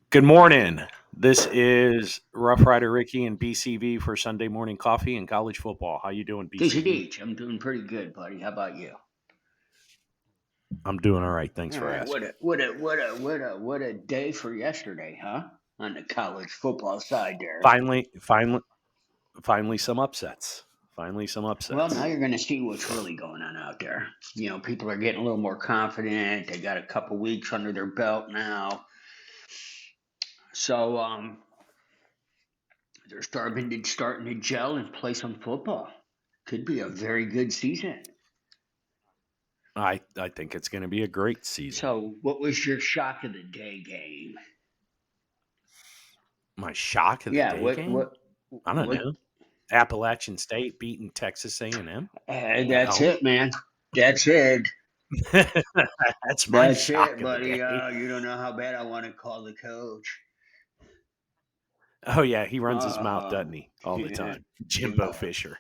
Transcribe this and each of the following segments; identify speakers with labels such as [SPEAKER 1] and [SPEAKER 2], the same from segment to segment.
[SPEAKER 1] Good morning. This is Rough Rider Ricky and BCV for Sunday morning coffee and college football. How you doing,
[SPEAKER 2] Casey
[SPEAKER 1] BCV?
[SPEAKER 2] Deach, I'm doing pretty good, buddy. How about you?
[SPEAKER 1] I'm doing all right. Thanks
[SPEAKER 2] All
[SPEAKER 1] for
[SPEAKER 2] right. What
[SPEAKER 1] asking.
[SPEAKER 2] a what a what a what a what a day for yesterday, huh? On the college football side there.
[SPEAKER 1] Finally, some upsets. Finally, some
[SPEAKER 2] Well,
[SPEAKER 1] upsets.
[SPEAKER 2] now you're going to see what's really going on out there. People are getting a little more confident. They got a couple weeks under their belt now, so they're starting to gel and play some football. Could be a very good season.
[SPEAKER 1] I think it's going to be a great season.
[SPEAKER 2] So, what was your shock of the day game?
[SPEAKER 1] My shock of the
[SPEAKER 2] Yeah.
[SPEAKER 1] day
[SPEAKER 2] What
[SPEAKER 1] game?
[SPEAKER 2] what
[SPEAKER 1] I don't
[SPEAKER 2] what
[SPEAKER 1] know. Appalachian State beating Texas A&M at
[SPEAKER 2] That's
[SPEAKER 1] home.
[SPEAKER 2] it, man. That's it.
[SPEAKER 1] That's my
[SPEAKER 2] That's
[SPEAKER 1] shock
[SPEAKER 2] it,
[SPEAKER 1] of the
[SPEAKER 2] buddy.
[SPEAKER 1] day.
[SPEAKER 2] You don't know how bad I want to call the coach.
[SPEAKER 1] Oh yeah, he runs his mouth,
[SPEAKER 2] Uh,
[SPEAKER 1] doesn't he? All the
[SPEAKER 2] yeah,
[SPEAKER 1] time. Jimbo
[SPEAKER 2] Jimbo.
[SPEAKER 1] Fisher.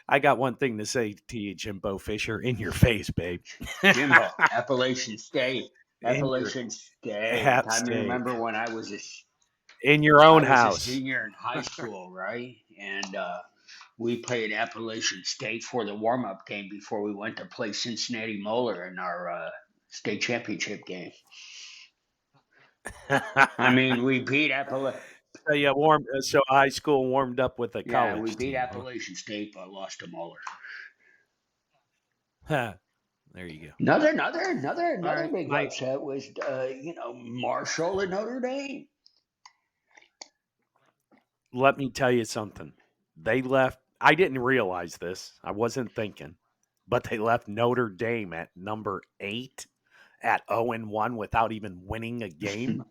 [SPEAKER 1] I got one thing to say to you, Jimbo Fisher, in your face, babe.
[SPEAKER 2] Jimbo. Appalachian State.
[SPEAKER 1] in your
[SPEAKER 2] Appalachian State.
[SPEAKER 1] App
[SPEAKER 2] I
[SPEAKER 1] State,
[SPEAKER 2] remember when
[SPEAKER 1] in your
[SPEAKER 2] I
[SPEAKER 1] own
[SPEAKER 2] was a
[SPEAKER 1] house.
[SPEAKER 2] senior in high school, right? And we played Appalachian State for the warm up game before we went to play Cincinnati Moeller in our state championship game. I mean, we beat Appalachian.
[SPEAKER 1] So yeah, so high school warmed up with a
[SPEAKER 2] Yeah, we
[SPEAKER 1] college
[SPEAKER 2] beat
[SPEAKER 1] team, huh?
[SPEAKER 2] Appalachian State, but lost to Moeller.
[SPEAKER 1] There you go. All
[SPEAKER 2] Another
[SPEAKER 1] right,
[SPEAKER 2] big
[SPEAKER 1] my
[SPEAKER 2] upset was, Marshall and Notre Dame.
[SPEAKER 1] let me tell you something. They left. I didn't realize this. I wasn't thinking, but they left Notre Dame at number 8 at 0-1 without even winning a game.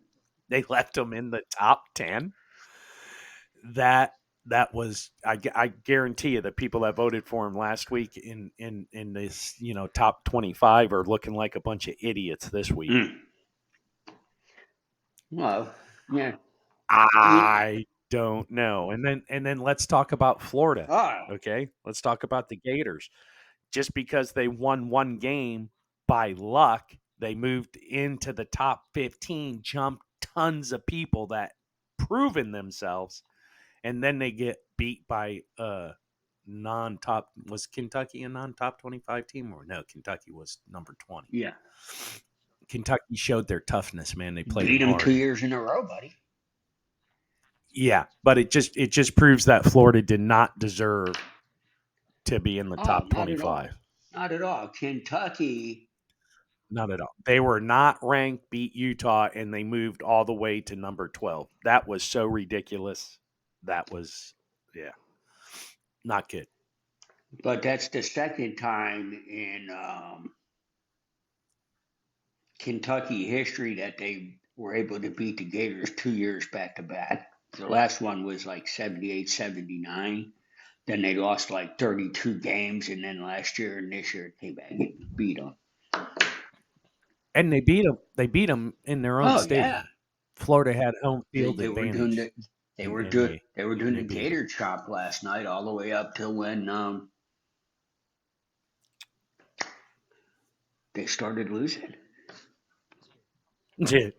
[SPEAKER 1] They left them in the top 10. That that was I guarantee you the people that voted for him last week in this top 25 are looking like a bunch of idiots this week.
[SPEAKER 2] Mm. Well, yeah. You,
[SPEAKER 1] I don't know. And then let's talk about Florida.
[SPEAKER 2] oh,
[SPEAKER 1] Okay? Let's talk about the Gators. Just because they won one game by luck, they moved into the top 15, jumped tons of people that proven themselves, and then they get beat by non-top. Was Kentucky a non-top 25 team, or no? Kentucky was number 20.
[SPEAKER 2] yeah.
[SPEAKER 1] Kentucky showed their toughness, man. They played
[SPEAKER 2] Beat
[SPEAKER 1] them
[SPEAKER 2] them two
[SPEAKER 1] hard.
[SPEAKER 2] years in a row, buddy.
[SPEAKER 1] Yeah, but it just proves that Florida did not deserve to be in the
[SPEAKER 2] Oh,
[SPEAKER 1] top
[SPEAKER 2] not at all.
[SPEAKER 1] 25.
[SPEAKER 2] Not at all. Kentucky.
[SPEAKER 1] Not at all. They were not ranked, beat Utah, and they moved all the way to number 12. That was so ridiculous. That was, yeah, not good.
[SPEAKER 2] But that's the second time in Kentucky history that they were able to beat the Gators 2 years back to back. The last one was like 78, 79. Then they lost like 32 games, and then last year and this year came back and beat them.
[SPEAKER 1] And they beat them. They beat them in their own
[SPEAKER 2] Oh yeah,
[SPEAKER 1] stadium. Florida had home
[SPEAKER 2] they,
[SPEAKER 1] field
[SPEAKER 2] they were doing
[SPEAKER 1] advantage,
[SPEAKER 2] the they
[SPEAKER 1] and,
[SPEAKER 2] were
[SPEAKER 1] and
[SPEAKER 2] doing
[SPEAKER 1] they
[SPEAKER 2] they were
[SPEAKER 1] and
[SPEAKER 2] doing
[SPEAKER 1] they
[SPEAKER 2] the
[SPEAKER 1] beat them.
[SPEAKER 2] Gator chop last night, all the way up till when they started losing.
[SPEAKER 1] Yeah.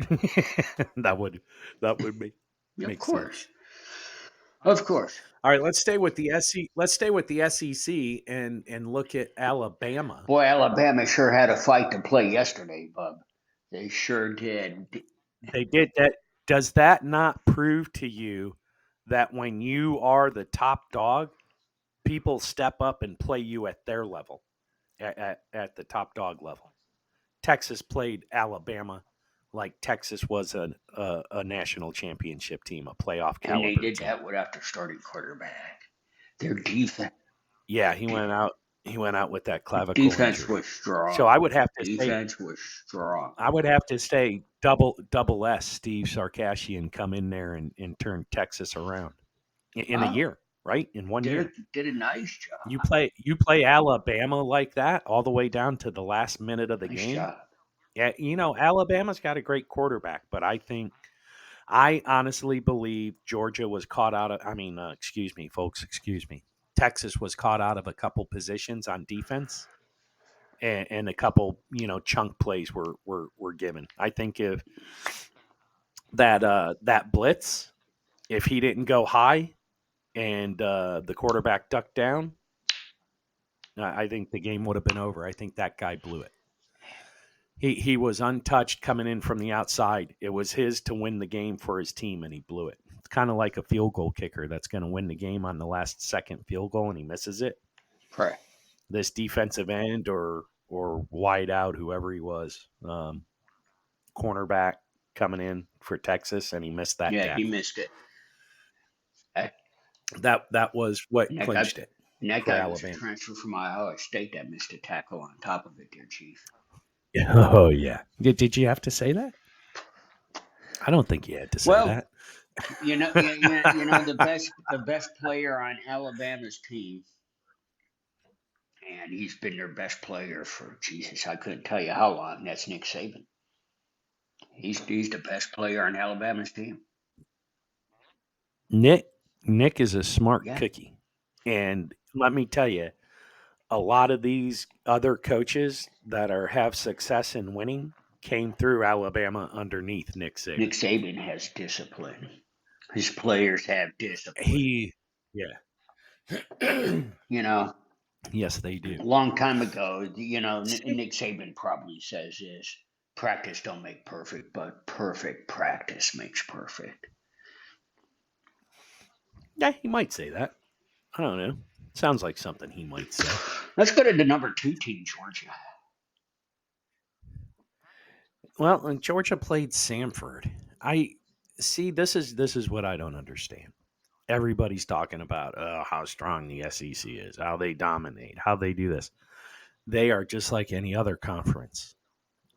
[SPEAKER 1] that would that would
[SPEAKER 2] Of
[SPEAKER 1] make
[SPEAKER 2] course,
[SPEAKER 1] sense.
[SPEAKER 2] of course.
[SPEAKER 1] All right, let's stay with the SEC. Let's stay with the SEC and look at Alabama.
[SPEAKER 2] Boy, Alabama sure had a fight to play yesterday, bub. They sure did.
[SPEAKER 1] They did that. Does that not prove to you that when you are the top dog, people step up and play you at their level, at the top dog level? Texas played Alabama like Texas was a national championship team, a playoff
[SPEAKER 2] And they
[SPEAKER 1] caliber
[SPEAKER 2] did
[SPEAKER 1] team.
[SPEAKER 2] that without their starting quarterback. Their defense
[SPEAKER 1] Yeah, he went out. He went out with that clavicle
[SPEAKER 2] defense was
[SPEAKER 1] injury. So I
[SPEAKER 2] strong.
[SPEAKER 1] would have to say
[SPEAKER 2] Defense was strong.
[SPEAKER 1] double S Steve Sarkisian come in there and turn Texas around in a
[SPEAKER 2] Oh,
[SPEAKER 1] year, right? In one year.
[SPEAKER 2] did a nice job.
[SPEAKER 1] You play Alabama like that all the way down to the last minute of the
[SPEAKER 2] Nice
[SPEAKER 1] game.
[SPEAKER 2] job.
[SPEAKER 1] Yeah, Alabama's got a great quarterback, but I honestly believe Georgia was caught out of. I mean, excuse me, folks, excuse me. Texas was caught out of a couple positions on defense, and a couple chunk plays were given. I think that blitz, if he didn't go high and the quarterback ducked down, I think the game would have been over. I think that guy blew it. He was untouched coming in from the outside. It was his to win the game for his team, and he blew it. It's kind of like a field goal kicker that's going to win the game on the last second field goal, and he misses it.
[SPEAKER 2] Right.
[SPEAKER 1] This defensive end or wide out, whoever he was, cornerback coming in for Texas, and he missed that
[SPEAKER 2] Yeah, he
[SPEAKER 1] tackle.
[SPEAKER 2] missed it. That,
[SPEAKER 1] That was what
[SPEAKER 2] and that guy,
[SPEAKER 1] clinched it
[SPEAKER 2] and that
[SPEAKER 1] for
[SPEAKER 2] guy was a
[SPEAKER 1] Alabama.
[SPEAKER 2] transfer from Iowa State that missed a tackle on top of it, dear Chief.
[SPEAKER 1] Oh yeah. Did you have to say that? I don't think you had to say
[SPEAKER 2] Well,
[SPEAKER 1] that.
[SPEAKER 2] the best player on Alabama's team, and he's been their best player for Jesus. I couldn't tell you how long. That's Nick Saban. He's the best player on Alabama's team.
[SPEAKER 1] Nick is a smart
[SPEAKER 2] Yeah.
[SPEAKER 1] cookie, and let me tell you, a lot of these other coaches that have success in winning came through Alabama underneath Nick Saban.
[SPEAKER 2] Nick Saban has discipline. His players have discipline.
[SPEAKER 1] He, yeah,
[SPEAKER 2] You know,
[SPEAKER 1] yes, they
[SPEAKER 2] a
[SPEAKER 1] do.
[SPEAKER 2] long time ago, Nick Saban probably says this: practice don't make perfect, but perfect practice makes perfect.
[SPEAKER 1] Yeah, he might say that. I don't know. Sounds like something he might say.
[SPEAKER 2] Let's go to the number 2 team, Georgia.
[SPEAKER 1] Well, and Georgia played Samford. I see. This is what I don't understand. Everybody's talking about how strong the SEC is, how they dominate, how they do this. They are just like any other conference.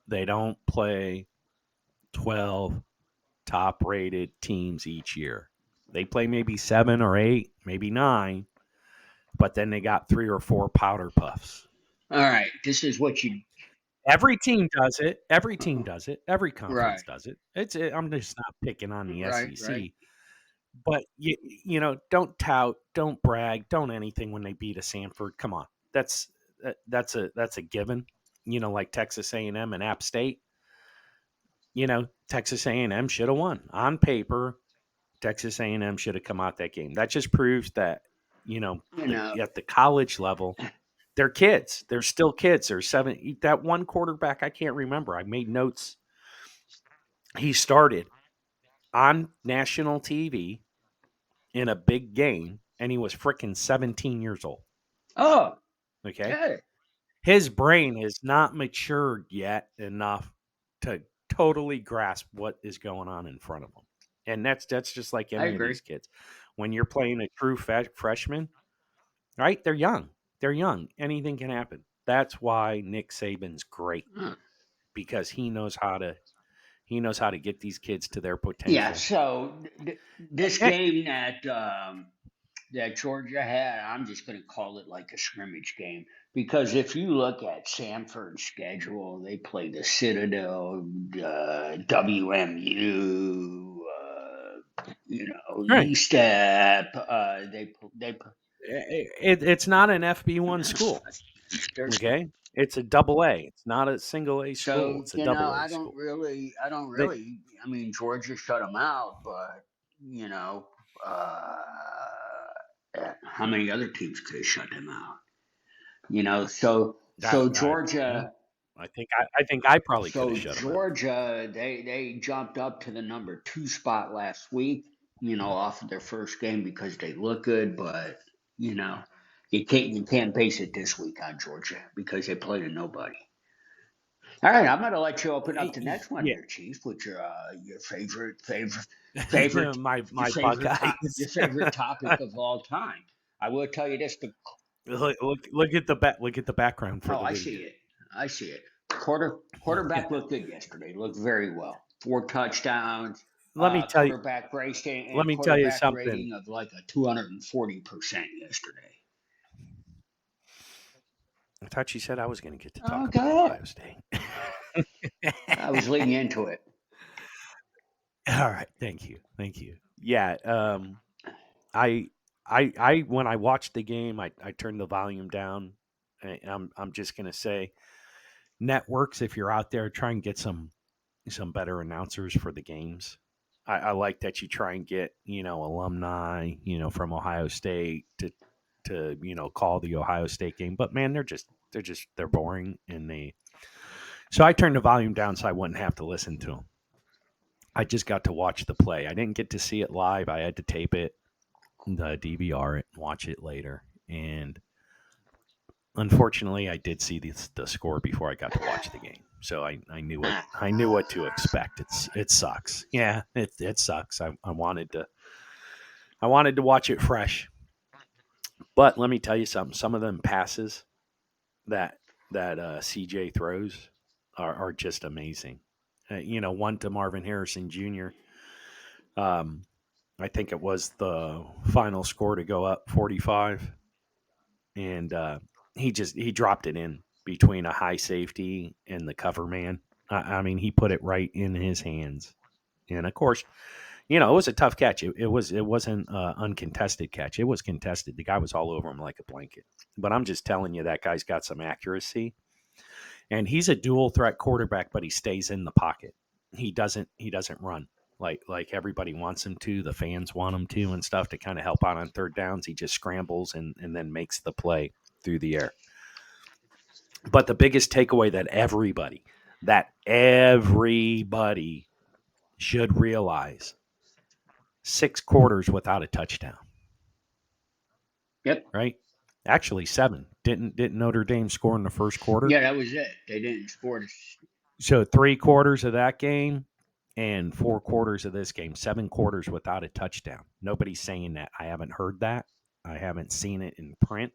[SPEAKER 1] They don't play 12 top rated teams each year. They play maybe 7 or 8, maybe 9, but then they got 3 or 4 powder puffs.
[SPEAKER 2] All right, this is what you.
[SPEAKER 1] Every team does it. Every team does it. Every conference
[SPEAKER 2] Right,
[SPEAKER 1] does it. I'm just not picking on the
[SPEAKER 2] right, right.
[SPEAKER 1] SEC. But don't tout, don't brag, don't anything when they beat a Sanford. Come on, that's a given. Like Texas A&M and App State. Texas A&M should have won on paper. Texas A&M should have come out that game. That just proves that
[SPEAKER 2] You know,
[SPEAKER 1] at the college level, they're kids. They're still kids. They're seven. That one quarterback, I can't remember. I made notes. He started on national TV in a big game, and he was freaking 17 years old.
[SPEAKER 2] oh,
[SPEAKER 1] Okay.
[SPEAKER 2] yeah.
[SPEAKER 1] His brain is not matured yet enough to totally grasp what is going on in front of him. And that's just like
[SPEAKER 2] I
[SPEAKER 1] any of
[SPEAKER 2] agree.
[SPEAKER 1] these kids. When you're playing a true freshman, right? They're young. They're young. Anything can happen. That's why Nick Saban's great
[SPEAKER 2] Huh.
[SPEAKER 1] because he knows how to get these kids to their
[SPEAKER 2] Yeah.
[SPEAKER 1] potential.
[SPEAKER 2] So this
[SPEAKER 1] Eh,
[SPEAKER 2] game that Georgia had, I'm just going to call it like a scrimmage game because if you look at Samford's schedule, they play the Citadel, WMU,
[SPEAKER 1] Right.
[SPEAKER 2] USTEP. They
[SPEAKER 1] It's not an FB1 school.
[SPEAKER 2] there's
[SPEAKER 1] Okay. It's a double A. It's not a single A school.
[SPEAKER 2] so
[SPEAKER 1] It's a double A
[SPEAKER 2] I don't
[SPEAKER 1] school.
[SPEAKER 2] really. I mean, Georgia shut them out, but you know, uh, how many other teams could have shut them out? So
[SPEAKER 1] Yeah,
[SPEAKER 2] Georgia,
[SPEAKER 1] I think I probably could have
[SPEAKER 2] so
[SPEAKER 1] shut them out.
[SPEAKER 2] Georgia, they jumped up to the number 2 spot last week. Off of their first game because they look good, but you know, you can't base it this week on Georgia because they played a nobody. All right, I'm gonna let you open up the next one
[SPEAKER 1] Yeah,
[SPEAKER 2] here, Chief, with your favorite
[SPEAKER 1] my Buckeyes.
[SPEAKER 2] your favorite topic of all time. I will tell you this:
[SPEAKER 1] Look at the background for
[SPEAKER 2] oh,
[SPEAKER 1] the
[SPEAKER 2] I see
[SPEAKER 1] video.
[SPEAKER 2] it, I see it. Quarterback looked good yesterday. Looked very well. 4 touchdowns.
[SPEAKER 1] let me tell you.
[SPEAKER 2] Quarterback rating
[SPEAKER 1] Let
[SPEAKER 2] and
[SPEAKER 1] me tell you
[SPEAKER 2] quarterback
[SPEAKER 1] something.
[SPEAKER 2] rating of like a 240% yesterday.
[SPEAKER 1] I thought you said I was going to get to
[SPEAKER 2] Oh,
[SPEAKER 1] talk
[SPEAKER 2] go
[SPEAKER 1] about
[SPEAKER 2] ahead.
[SPEAKER 1] Ohio State.
[SPEAKER 2] I was leading into it.
[SPEAKER 1] All right, thank you. Yeah, I, I when I watched the game, I turned the volume down. I'm just going to say, networks, if you're out there, try and get some better announcers for the games. I like that you try and get, alumni, from Ohio State to call the Ohio State game. But man, they're boring, and so I turned the volume down so I wouldn't have to listen to them. I just got to watch the play. I didn't get to see it live. I had to tape it, the DVR it, and watch it later. And unfortunately, I did see the score before I got to watch the game, so I knew what to expect. It sucks. Yeah, it sucks. I wanted to watch it fresh, but let me tell you something. Some of them passes that CJ throws are just amazing. One to Marvin Harrison Jr. I think it was the final score to go up 45, and he dropped it in between a high safety and the cover man. I mean, he put it right in his hands, and of course, it was a tough catch. It wasn't an uncontested catch. It was contested. The guy was all over him like a blanket. But I'm just telling you, that guy's got some accuracy, and he's a dual threat quarterback, but he stays in the pocket. He doesn't run like everybody wants him to. The fans want him to and stuff to kind of help out on third downs. He just scrambles and then makes the play through the air. But the biggest takeaway that everybody should realize: 6 quarters without a touchdown.
[SPEAKER 2] Yep.
[SPEAKER 1] Right? Actually, 7. Didn't Notre Dame score in the first quarter?
[SPEAKER 2] Yeah, that was it. They didn't score.
[SPEAKER 1] So 3 quarters of that game and 4 quarters of this game, 7 quarters without a touchdown. Nobody's saying that. I haven't heard that. I haven't seen it in print.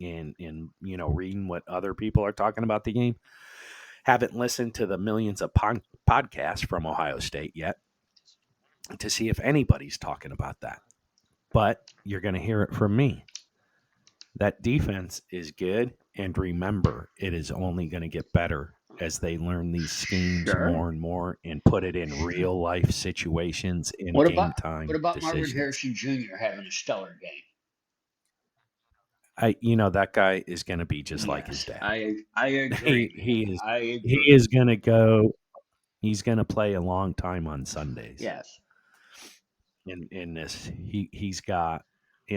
[SPEAKER 1] In reading what other people are talking about the game. Haven't listened to the millions of podcasts from Ohio State yet to see if anybody's talking about that. But you're going to hear it from me. That defense is good, and remember, it is only going to get better as they learn these schemes more and more and put it in real life situations in game time
[SPEAKER 2] what about Marvin
[SPEAKER 1] decisions.
[SPEAKER 2] Harrison Jr. having a stellar game?
[SPEAKER 1] That guy is going to be just like his dad.
[SPEAKER 2] I agree.
[SPEAKER 1] He is going to go. He's going to play a long time on Sundays.
[SPEAKER 2] Yes.
[SPEAKER 1] In this, he's got,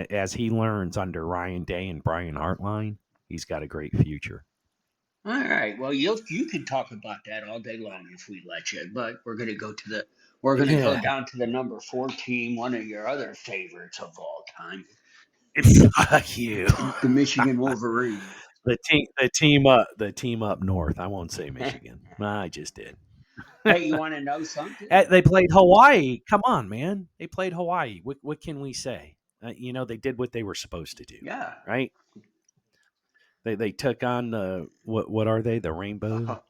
[SPEAKER 1] as he learns under Ryan Day and Brian Hartline, he's got a great future.
[SPEAKER 2] All right. Well, you can talk about that all day long if we let you, but we're going to go go down to the number 4 team, one of your other favorites of all time.
[SPEAKER 1] Fuck you.
[SPEAKER 2] The Michigan Wolverine.
[SPEAKER 1] The team up north. I won't say Michigan. I just did.
[SPEAKER 2] Hey, you want to know something?
[SPEAKER 1] They played Hawaii. Come on, man. They played Hawaii. What can we say? They did what they were supposed to do.
[SPEAKER 2] Yeah.
[SPEAKER 1] Right. They took on the what are they? The Rainbow.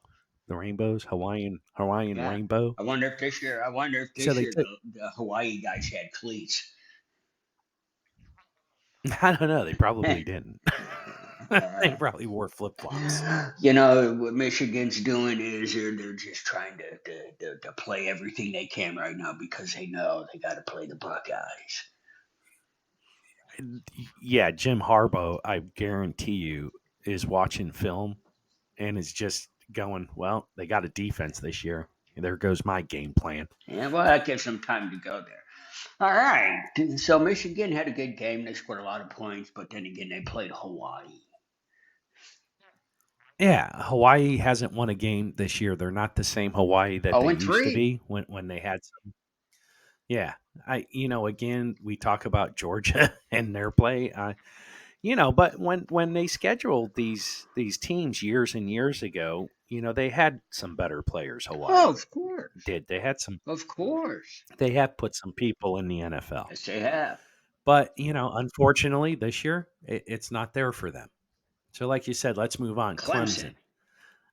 [SPEAKER 1] The Rainbows, Hawaiian Rainbow.
[SPEAKER 2] I wonder if this year the Hawaii guys had cleats.
[SPEAKER 1] I don't know. They probably didn't. They probably wore flip flops.
[SPEAKER 2] What Michigan's doing is they're just trying to play everything they can right now because they know they got to play the Buckeyes.
[SPEAKER 1] Yeah, Jim Harbaugh, I guarantee you, is watching film and is just going, well, they got a defense this year. There goes my game plan.
[SPEAKER 2] Yeah, well, that gives them time to go there. All right. So Michigan had a good game. They scored a lot of points, but then again, they played Hawaii.
[SPEAKER 1] Yeah, Hawaii hasn't won a game this year. They're not the same Hawaii that they used to be when they had some. Yeah, again, we talk about Georgia and their play. But when they scheduled these teams years and years ago, they had some better players. Hawaii,
[SPEAKER 2] oh, of course,
[SPEAKER 1] they had some.
[SPEAKER 2] Of course,
[SPEAKER 1] they have put some people in the NFL.
[SPEAKER 2] Yes, they have.
[SPEAKER 1] But unfortunately, this year it's not there for them. So, like you said, let's move on. Clemson.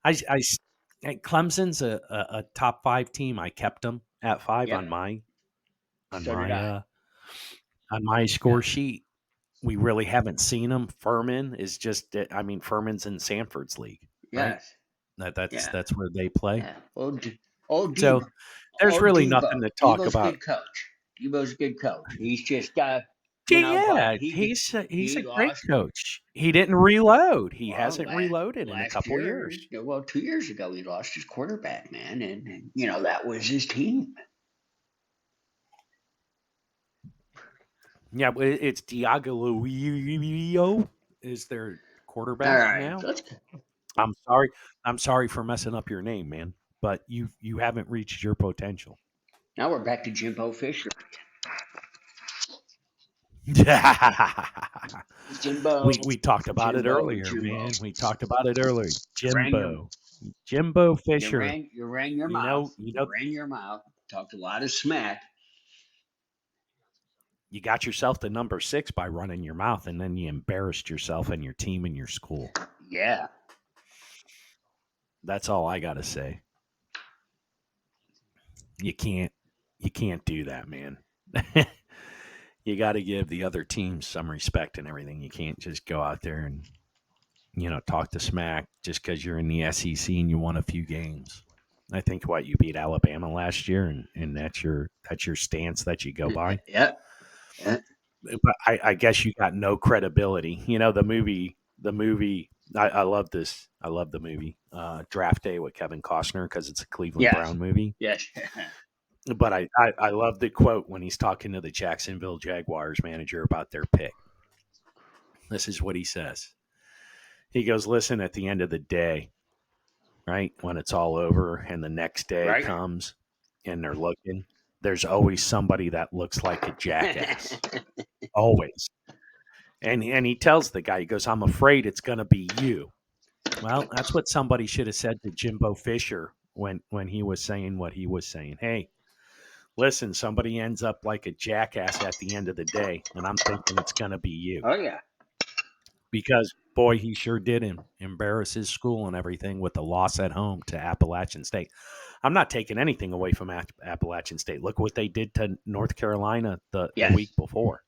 [SPEAKER 1] Clemson's a top 5 team. I kept them at 5 on my score sheet. We really haven't seen them. Furman is just, Furman's in Sanford's league, right? That's where they play.
[SPEAKER 2] Yeah.
[SPEAKER 1] So there's really nothing to talk about.
[SPEAKER 2] Debo's a good coach. He's just
[SPEAKER 1] he's a great coach. He didn't reload. He hasn't reloaded in a couple years.
[SPEAKER 2] Well, 2 years ago he lost his quarterback, man, and that was his team.
[SPEAKER 1] Yeah, but it's Diago is their
[SPEAKER 2] All
[SPEAKER 1] quarterback
[SPEAKER 2] right,
[SPEAKER 1] now.
[SPEAKER 2] let's.
[SPEAKER 1] I'm sorry. I'm sorry for messing up your name, man. But you haven't reached your potential.
[SPEAKER 2] Now we're back to Jimbo Fisher. Jimbo,
[SPEAKER 1] We talked about it
[SPEAKER 2] Jimbo,
[SPEAKER 1] earlier,
[SPEAKER 2] Jimbo.
[SPEAKER 1] man. We talked about it earlier.
[SPEAKER 2] You ran your
[SPEAKER 1] Jimbo Fisher.
[SPEAKER 2] you ran your
[SPEAKER 1] You
[SPEAKER 2] mouth.
[SPEAKER 1] know, you
[SPEAKER 2] You
[SPEAKER 1] know,
[SPEAKER 2] ran your mouth. Talked a lot of smack.
[SPEAKER 1] you got yourself to number 6 by running your mouth, and then you embarrassed yourself and your team and your school.
[SPEAKER 2] Yeah.
[SPEAKER 1] That's all I got to say. You can't do that, man. You got to give the other teams some respect and everything. You can't just go out there and talk to smack just because you're in the SEC and you won a few games. I think you beat Alabama last year, and that's your stance that you go by.
[SPEAKER 2] Yeah. Yeah.
[SPEAKER 1] But I guess you got no credibility. The movie. I love this. I love the movie Draft Day with Kevin Costner because it's a Cleveland
[SPEAKER 2] Yes.
[SPEAKER 1] Brown movie.
[SPEAKER 2] Yes.
[SPEAKER 1] But I love the quote when he's talking to the Jacksonville Jaguars manager about their pick. This is what he says. He goes, "Listen, at the end of the day, right, when it's all over and the next day
[SPEAKER 2] Right.
[SPEAKER 1] comes and they're looking, there's always somebody that looks like a jackass. Always." And he tells the guy, he goes, "I'm afraid it's going to be you." Well, that's what somebody should have said to Jimbo Fisher when he was saying what he was saying. Hey, listen, somebody ends up like a jackass at the end of the day, and I'm thinking it's going to be you.
[SPEAKER 2] Oh yeah.
[SPEAKER 1] Because, boy, he sure did embarrass his school and everything with the loss at home to Appalachian State. I'm not taking anything away from Appalachian State. Look what they did to North Carolina the
[SPEAKER 2] Yes.
[SPEAKER 1] week before,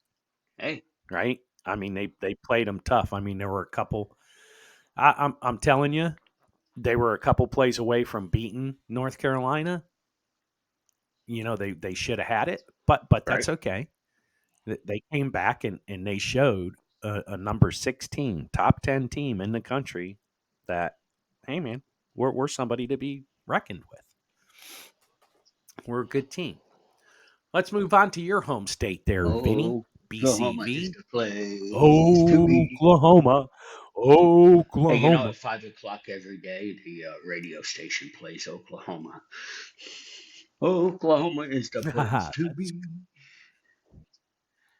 [SPEAKER 2] Hey.
[SPEAKER 1] right? I mean, they played them tough. I mean, there were a couple. I'm telling you, they were a couple plays away from beating North Carolina. They should have had it, but
[SPEAKER 2] Right.
[SPEAKER 1] that's okay. They came back and they showed a number 16 top 10 team in the country that, hey man, we're somebody to be reckoned with. We're a good team. Let's move on to your home state there, Vinny.
[SPEAKER 2] Oklahoma is
[SPEAKER 1] BCV.
[SPEAKER 2] the place to be.
[SPEAKER 1] Oklahoma.
[SPEAKER 2] Hey,
[SPEAKER 1] Oklahoma.
[SPEAKER 2] at 5 o'clock every day, the radio station plays Oklahoma. Oklahoma is the place to
[SPEAKER 1] that's
[SPEAKER 2] be.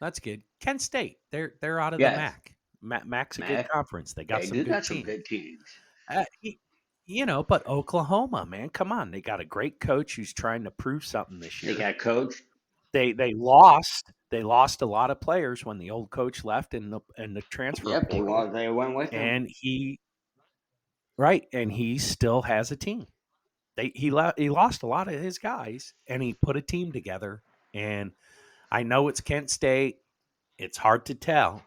[SPEAKER 1] that's good. Kent State. They're out of the
[SPEAKER 2] Yes,
[SPEAKER 1] MAC. Mac's a good
[SPEAKER 2] Mac.
[SPEAKER 1] conference. They got
[SPEAKER 2] They
[SPEAKER 1] some
[SPEAKER 2] do got
[SPEAKER 1] good
[SPEAKER 2] some
[SPEAKER 1] teams.
[SPEAKER 2] good teams.
[SPEAKER 1] Uh, y- but Oklahoma, man, come on. They got a great coach who's trying to prove something this
[SPEAKER 2] They
[SPEAKER 1] year.
[SPEAKER 2] got coach.
[SPEAKER 1] They lost a lot of players when the old coach left in the transfer
[SPEAKER 2] Yep,
[SPEAKER 1] portal,
[SPEAKER 2] they went with them.
[SPEAKER 1] and he still has a team. He lost a lot of his guys, and he put a team together. And I know it's Kent State. It's hard to tell,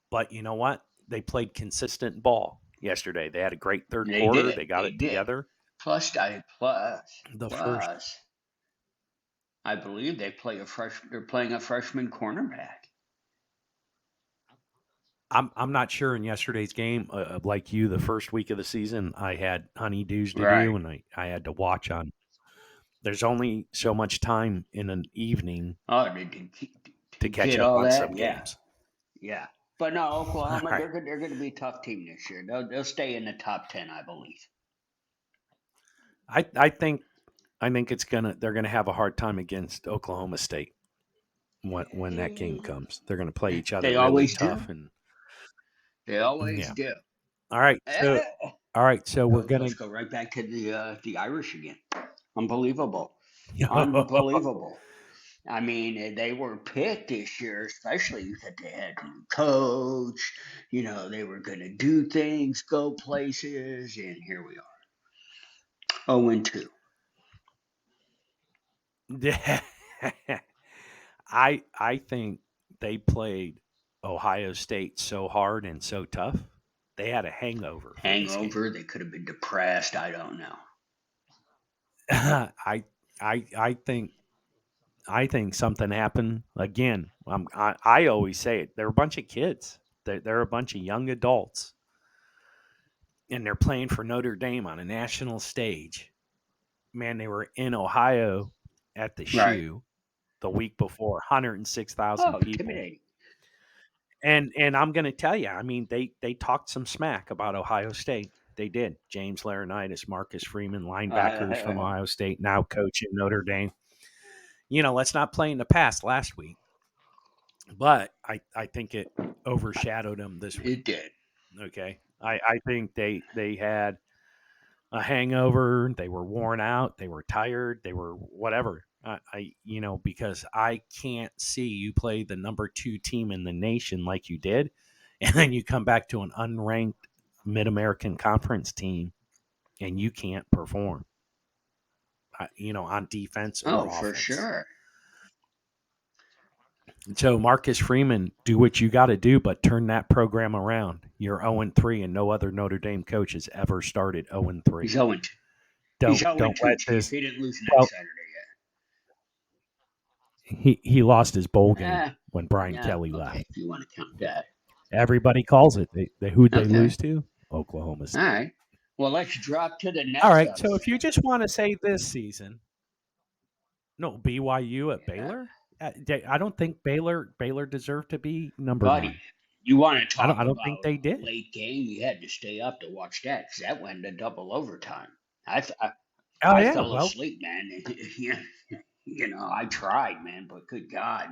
[SPEAKER 1] but you know what? They played consistent ball yesterday. They had a great third
[SPEAKER 2] They
[SPEAKER 1] quarter.
[SPEAKER 2] did.
[SPEAKER 1] They got
[SPEAKER 2] They
[SPEAKER 1] it
[SPEAKER 2] did.
[SPEAKER 1] together. The first
[SPEAKER 2] Plus, I believe they're playing a freshman cornerback.
[SPEAKER 1] I'm not sure in yesterday's game, like you, the first week of the season, I had honeydews to
[SPEAKER 2] Right.
[SPEAKER 1] do, and I had to watch on. There's only so much time in an evening
[SPEAKER 2] Oh,
[SPEAKER 1] to
[SPEAKER 2] to
[SPEAKER 1] catch
[SPEAKER 2] get
[SPEAKER 1] up
[SPEAKER 2] all
[SPEAKER 1] on
[SPEAKER 2] that,
[SPEAKER 1] some
[SPEAKER 2] yeah,
[SPEAKER 1] games.
[SPEAKER 2] yeah. But no,
[SPEAKER 1] All
[SPEAKER 2] Oklahoma,
[SPEAKER 1] right,
[SPEAKER 2] they're going to be a tough team this year. They'll stay in the top 10, I believe.
[SPEAKER 1] I think they're gonna have a hard time against Oklahoma State when that game comes. They're gonna play each other
[SPEAKER 2] They
[SPEAKER 1] really
[SPEAKER 2] always do.
[SPEAKER 1] tough, and
[SPEAKER 2] They always
[SPEAKER 1] yeah.
[SPEAKER 2] do.
[SPEAKER 1] All right, so
[SPEAKER 2] Eh,
[SPEAKER 1] we're gonna.
[SPEAKER 2] let's go right back to the Irish again. Unbelievable, unbelievable. I mean, they were picked this year, especially that they had a new coach. They were going to do things, go places, and here we are. 0-2.
[SPEAKER 1] I think they played Ohio State so hard and so tough. They had a hangover for this game.
[SPEAKER 2] Hangover. They could have been depressed. I don't know.
[SPEAKER 1] I I think something happened again. I always say it. They're a bunch of kids. They're a bunch of young adults, and they're playing for Notre Dame on a national stage. Man, they were in Ohio at the
[SPEAKER 2] Right.
[SPEAKER 1] shoe the week before, 106,000
[SPEAKER 2] Oh,
[SPEAKER 1] people.
[SPEAKER 2] intimidating.
[SPEAKER 1] And I'm going to tell you, I mean, they talked some smack about Ohio State. They did. James Laurinaitis, Marcus Freeman, linebackers from Ohio State, now coaching Notre Dame. Let's not play in the past last week, but I think it overshadowed them this week.
[SPEAKER 2] It did.
[SPEAKER 1] Okay, I think they had a hangover. They were worn out. They were tired. They were whatever. Because I can't see you play the number 2 team in the nation like you did, and then you come back to an unranked Mid American Conference team and you can't perform, on defense or
[SPEAKER 2] Oh, for
[SPEAKER 1] offense.
[SPEAKER 2] sure.
[SPEAKER 1] So Marcus Freeman, do what you got to do, but turn that program around. You're 0-3, and no other Notre Dame coach has ever started 0-3.
[SPEAKER 2] He's 0-2. He's
[SPEAKER 1] Don't
[SPEAKER 2] 0-2,
[SPEAKER 1] let
[SPEAKER 2] Chief.
[SPEAKER 1] this.
[SPEAKER 2] He didn't lose next
[SPEAKER 1] Well,
[SPEAKER 2] Saturday
[SPEAKER 1] he lost his bowl game
[SPEAKER 2] yet.
[SPEAKER 1] when Brian
[SPEAKER 2] Yeah,
[SPEAKER 1] Kelly
[SPEAKER 2] okay,
[SPEAKER 1] left.
[SPEAKER 2] if you want to count that.
[SPEAKER 1] Everybody calls it. Who'd they
[SPEAKER 2] Okay.
[SPEAKER 1] lose to? Oklahoma
[SPEAKER 2] All
[SPEAKER 1] State.
[SPEAKER 2] right. Well, let's drop to the
[SPEAKER 1] All
[SPEAKER 2] next
[SPEAKER 1] right. So
[SPEAKER 2] upset.
[SPEAKER 1] if you just want to say this season, no, BYU at
[SPEAKER 2] Yeah.
[SPEAKER 1] Baylor. I don't think Baylor deserved to be number
[SPEAKER 2] Buddy,
[SPEAKER 1] 1.
[SPEAKER 2] you want to
[SPEAKER 1] I
[SPEAKER 2] talk
[SPEAKER 1] don't think
[SPEAKER 2] about
[SPEAKER 1] they
[SPEAKER 2] a
[SPEAKER 1] did.
[SPEAKER 2] late game? You had to stay up to watch that because that went to double overtime. I, I,
[SPEAKER 1] Oh
[SPEAKER 2] I
[SPEAKER 1] yeah.
[SPEAKER 2] fell
[SPEAKER 1] Well,
[SPEAKER 2] asleep, man. I tried, man, but good God.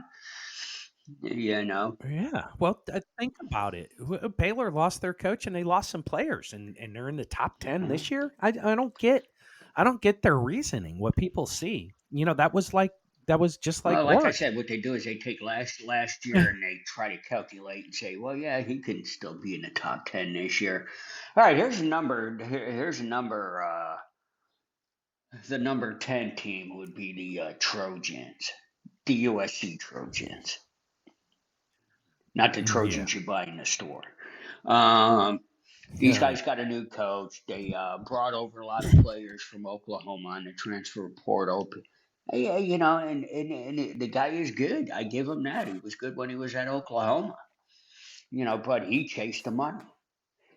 [SPEAKER 2] You know,
[SPEAKER 1] yeah. Well, think about it. Baylor lost their coach and they lost some players, and they're in the top 10 this year. I don't get their reasoning. What people see, that was just
[SPEAKER 2] well,
[SPEAKER 1] like
[SPEAKER 2] like I
[SPEAKER 1] Oregon.
[SPEAKER 2] said, what they do is they take last year and they try to calculate and say, well, yeah, he can still be in the top 10 this year. All right, here's a number. Here's a number. The number 10 team would be the Trojans, the USC Trojans, not the
[SPEAKER 1] Yeah.
[SPEAKER 2] Trojans you buy in the store. Um, these
[SPEAKER 1] Yeah.
[SPEAKER 2] guys got a new coach. They brought over a lot of players from Oklahoma on the transfer portal. Yeah, and the guy is good. I give him that. He was good when he was at Oklahoma, but he chased the money.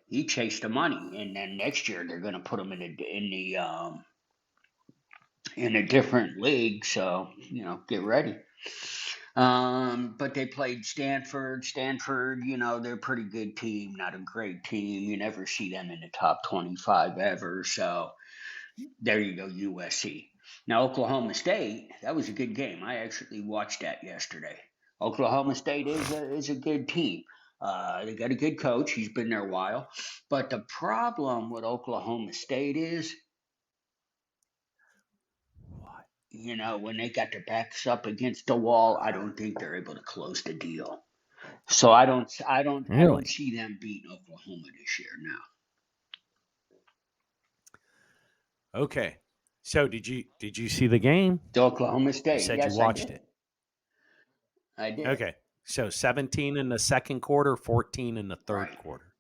[SPEAKER 2] He chased the money, and then next year they're going to put him in a different league. So get ready. But they played Stanford. Stanford, they're a pretty good team, not a great team. You never see them in the top 25 ever. So there you go, USC. Now, Oklahoma State, that was a good game. I actually watched that yesterday. Oklahoma State is a good team. They got a good coach. He's been there a while. But the problem with Oklahoma State is,
[SPEAKER 1] What?
[SPEAKER 2] when they got their backs up against the wall, I don't think they're able to close the deal. So I don't
[SPEAKER 1] Really?
[SPEAKER 2] see them beating Oklahoma this year. Now,
[SPEAKER 1] Okay. So did you see the game?
[SPEAKER 2] the Oklahoma
[SPEAKER 1] You
[SPEAKER 2] State,
[SPEAKER 1] said you
[SPEAKER 2] yes, I
[SPEAKER 1] watched
[SPEAKER 2] did.
[SPEAKER 1] it.
[SPEAKER 2] I did.
[SPEAKER 1] Okay. So 17 in the second quarter, 14 in the third
[SPEAKER 2] Right.
[SPEAKER 1] quarter.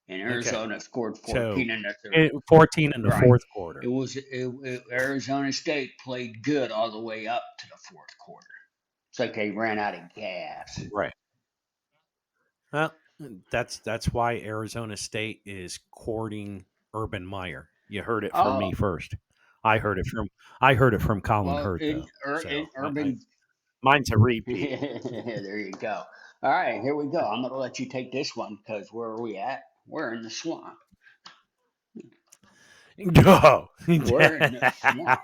[SPEAKER 2] And
[SPEAKER 1] Okay.
[SPEAKER 2] Arizona scored
[SPEAKER 1] So
[SPEAKER 2] 14 in the third.
[SPEAKER 1] 14 in the
[SPEAKER 2] Right.
[SPEAKER 1] fourth quarter.
[SPEAKER 2] Arizona State played good all the way up to the fourth quarter. It's like they ran out of gas.
[SPEAKER 1] Right. Well, that's why Arizona State is courting Urban Meyer. You heard it from me
[SPEAKER 2] Oh,
[SPEAKER 1] first. I heard it from Colin
[SPEAKER 2] well,
[SPEAKER 1] Hurt though.
[SPEAKER 2] in
[SPEAKER 1] So
[SPEAKER 2] Urban.
[SPEAKER 1] mine's a repeat.
[SPEAKER 2] There you go. All right, here we go. I'm going to let you take this one because where are we at? We're in the swamp.
[SPEAKER 1] Go.
[SPEAKER 2] We're in the swamp.